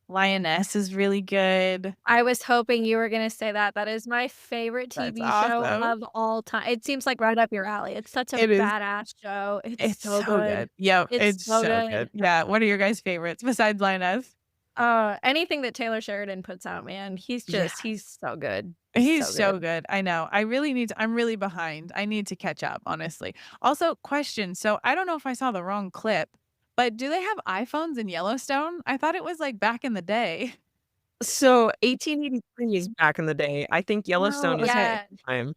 [SPEAKER 3] Lioness is really good.
[SPEAKER 1] I was hoping you were gonna say that. That is my favorite
[SPEAKER 3] That's
[SPEAKER 1] TV show
[SPEAKER 3] awesome.
[SPEAKER 1] of all time. It seems like right up your alley. It's such a
[SPEAKER 3] It is
[SPEAKER 1] badass show. It's
[SPEAKER 3] it's
[SPEAKER 1] so
[SPEAKER 3] so
[SPEAKER 1] good.
[SPEAKER 3] good. Yep,
[SPEAKER 1] It's
[SPEAKER 3] it's
[SPEAKER 1] so
[SPEAKER 3] so good.
[SPEAKER 1] good.
[SPEAKER 3] Yeah, what are your guys' favorites besides Lioness?
[SPEAKER 1] Anything that Taylor Sheridan puts out, man,
[SPEAKER 3] Yeah.
[SPEAKER 1] he's so good. He's
[SPEAKER 3] He's
[SPEAKER 1] so good.
[SPEAKER 3] so good. I know. I really need to I'm really behind. I need to catch up, honestly. Also, question, so I don't know if I saw the wrong clip, but do they have iPhones in Yellowstone? I thought it was, like, back in the day.
[SPEAKER 2] So, 1883 is back in the day. I think
[SPEAKER 3] Oh,
[SPEAKER 2] Yellowstone is
[SPEAKER 3] okay.
[SPEAKER 1] Yeah.
[SPEAKER 2] time.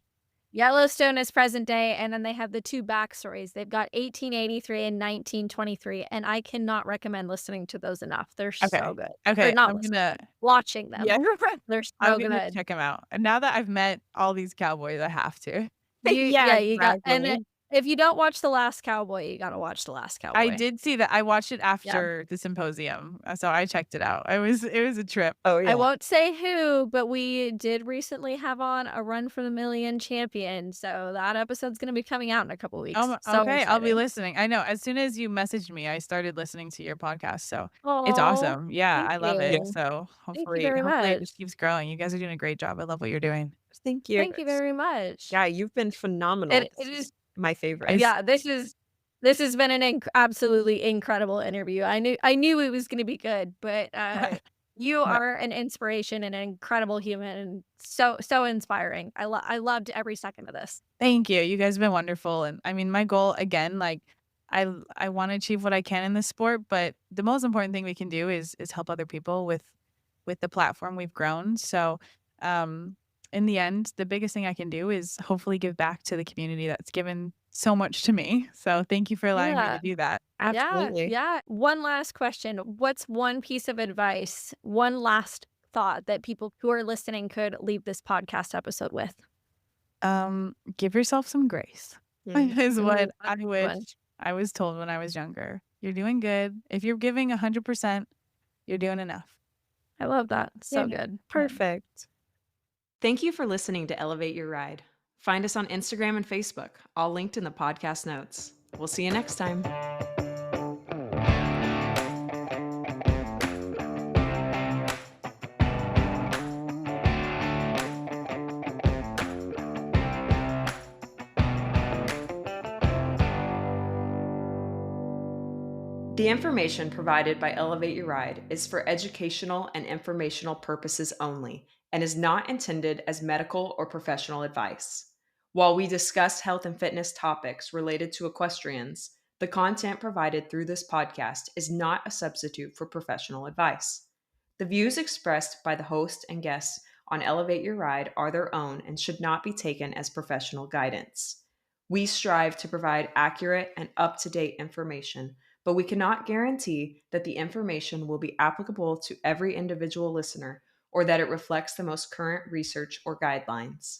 [SPEAKER 1] Yellowstone is present day, and then they have the 2 backstories. They've got 1883 and 1923, and I cannot recommend listening to those enough. They're so
[SPEAKER 3] Okay.
[SPEAKER 1] good. Or
[SPEAKER 3] Okay,
[SPEAKER 1] not
[SPEAKER 3] I'm
[SPEAKER 1] listening,
[SPEAKER 3] gonna
[SPEAKER 1] watching
[SPEAKER 3] yeah,
[SPEAKER 1] them. They're
[SPEAKER 3] I'm
[SPEAKER 1] so
[SPEAKER 3] gonna
[SPEAKER 1] good.
[SPEAKER 3] check 'em out. And now that I've met all these cowboys, I have to.
[SPEAKER 2] Yeah,
[SPEAKER 1] You got
[SPEAKER 2] exactly.
[SPEAKER 1] if you don't watch The Last Cowboy, you gotta watch The Last
[SPEAKER 3] I
[SPEAKER 1] Cowboy.
[SPEAKER 3] did see that. I watched it
[SPEAKER 1] Yeah.
[SPEAKER 3] after the symposium, so I checked it out. It was a trip.
[SPEAKER 2] Oh,
[SPEAKER 1] I
[SPEAKER 2] yeah.
[SPEAKER 1] won't say who, but we did recently have on a Run for the Million champion, so that episode's gonna be coming out in a couple weeks. So
[SPEAKER 3] Okay, I'll be
[SPEAKER 1] exciting.
[SPEAKER 3] listening. I know, as soon as you messaged me, I started listening to your podcast, so it's
[SPEAKER 1] Oh,
[SPEAKER 3] awesome. Yeah,
[SPEAKER 1] thank
[SPEAKER 3] I love
[SPEAKER 2] Yeah.
[SPEAKER 3] it.
[SPEAKER 1] you.
[SPEAKER 3] So
[SPEAKER 1] Thank you
[SPEAKER 3] hopefully
[SPEAKER 1] very
[SPEAKER 3] hopefully it
[SPEAKER 1] much.
[SPEAKER 3] just keeps growing. You guys are doing a great job. I love what you're doing.
[SPEAKER 2] Thank you.
[SPEAKER 1] Thank you very much.
[SPEAKER 2] Yeah, you've been phenomenal.
[SPEAKER 1] It
[SPEAKER 2] This
[SPEAKER 1] is
[SPEAKER 2] is my favorite.
[SPEAKER 3] It's
[SPEAKER 1] yeah, this has been an absolutely incredible interview. I knew it was gonna be good, but, you
[SPEAKER 3] no,
[SPEAKER 1] are an inspiration and an incredible human and so inspiring. I loved every second of this.
[SPEAKER 3] thank you. You guys have been wonderful, and I mean, my goal again, like I want to achieve what I can in this sport, but the most important thing we can do is help other people with the platform we've grown. So, um, in the end, the biggest thing I can do is hopefully give back to the community that's given so much to me. So, thank you for allowing me to
[SPEAKER 1] Yeah.
[SPEAKER 3] do that.
[SPEAKER 1] Yeah,
[SPEAKER 2] Absolutely.
[SPEAKER 1] yeah. One last question. What's one piece of advice, one last thought that people who are listening could leave this podcast episode with?
[SPEAKER 3] Give yourself some grace.
[SPEAKER 2] Mm.
[SPEAKER 3] Is
[SPEAKER 1] Ooh,
[SPEAKER 3] what
[SPEAKER 1] that's a good one.
[SPEAKER 3] I was told when I was younger. You're doing good. If you're giving 100%, you're doing enough.
[SPEAKER 1] I love that. So
[SPEAKER 2] Yeah,
[SPEAKER 1] good.
[SPEAKER 3] Yeah.
[SPEAKER 2] perfect. Thank you for listening to Elevate Your Ride. Find us on Instagram and Facebook, all linked in the podcast notes. We'll see you next time. The information provided by Elevate Your Ride is for educational and informational purposes only and is not intended as medical or professional advice. While we discuss health and fitness topics related to equestrians, the content provided through this podcast is not a substitute for professional advice. The views expressed by the host and guests on Elevate Your Ride are their own and should not be taken as professional guidance. We strive to provide accurate and up to date information, but we cannot guarantee that the information will be applicable to every individual listener or that it reflects the most current research or guidelines.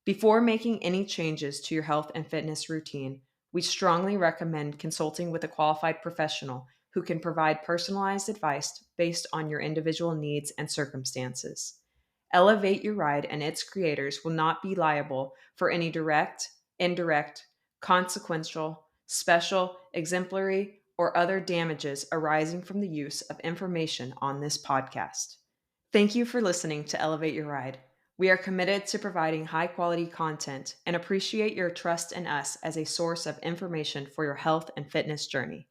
[SPEAKER 2] Before making any changes to your health and fitness routine, we strongly recommend consulting with a qualified professional who can provide personalized advice based on your individual needs and circumstances. Elevate Your Ride and its creators will not be liable for any direct, indirect, consequential, special, exemplary, or other damages arising from the use of information on this podcast. Thank you for listening to Elevate Your Ride. We are committed to providing high quality content and appreciate your trust in us as a source of information for your health and fitness journey.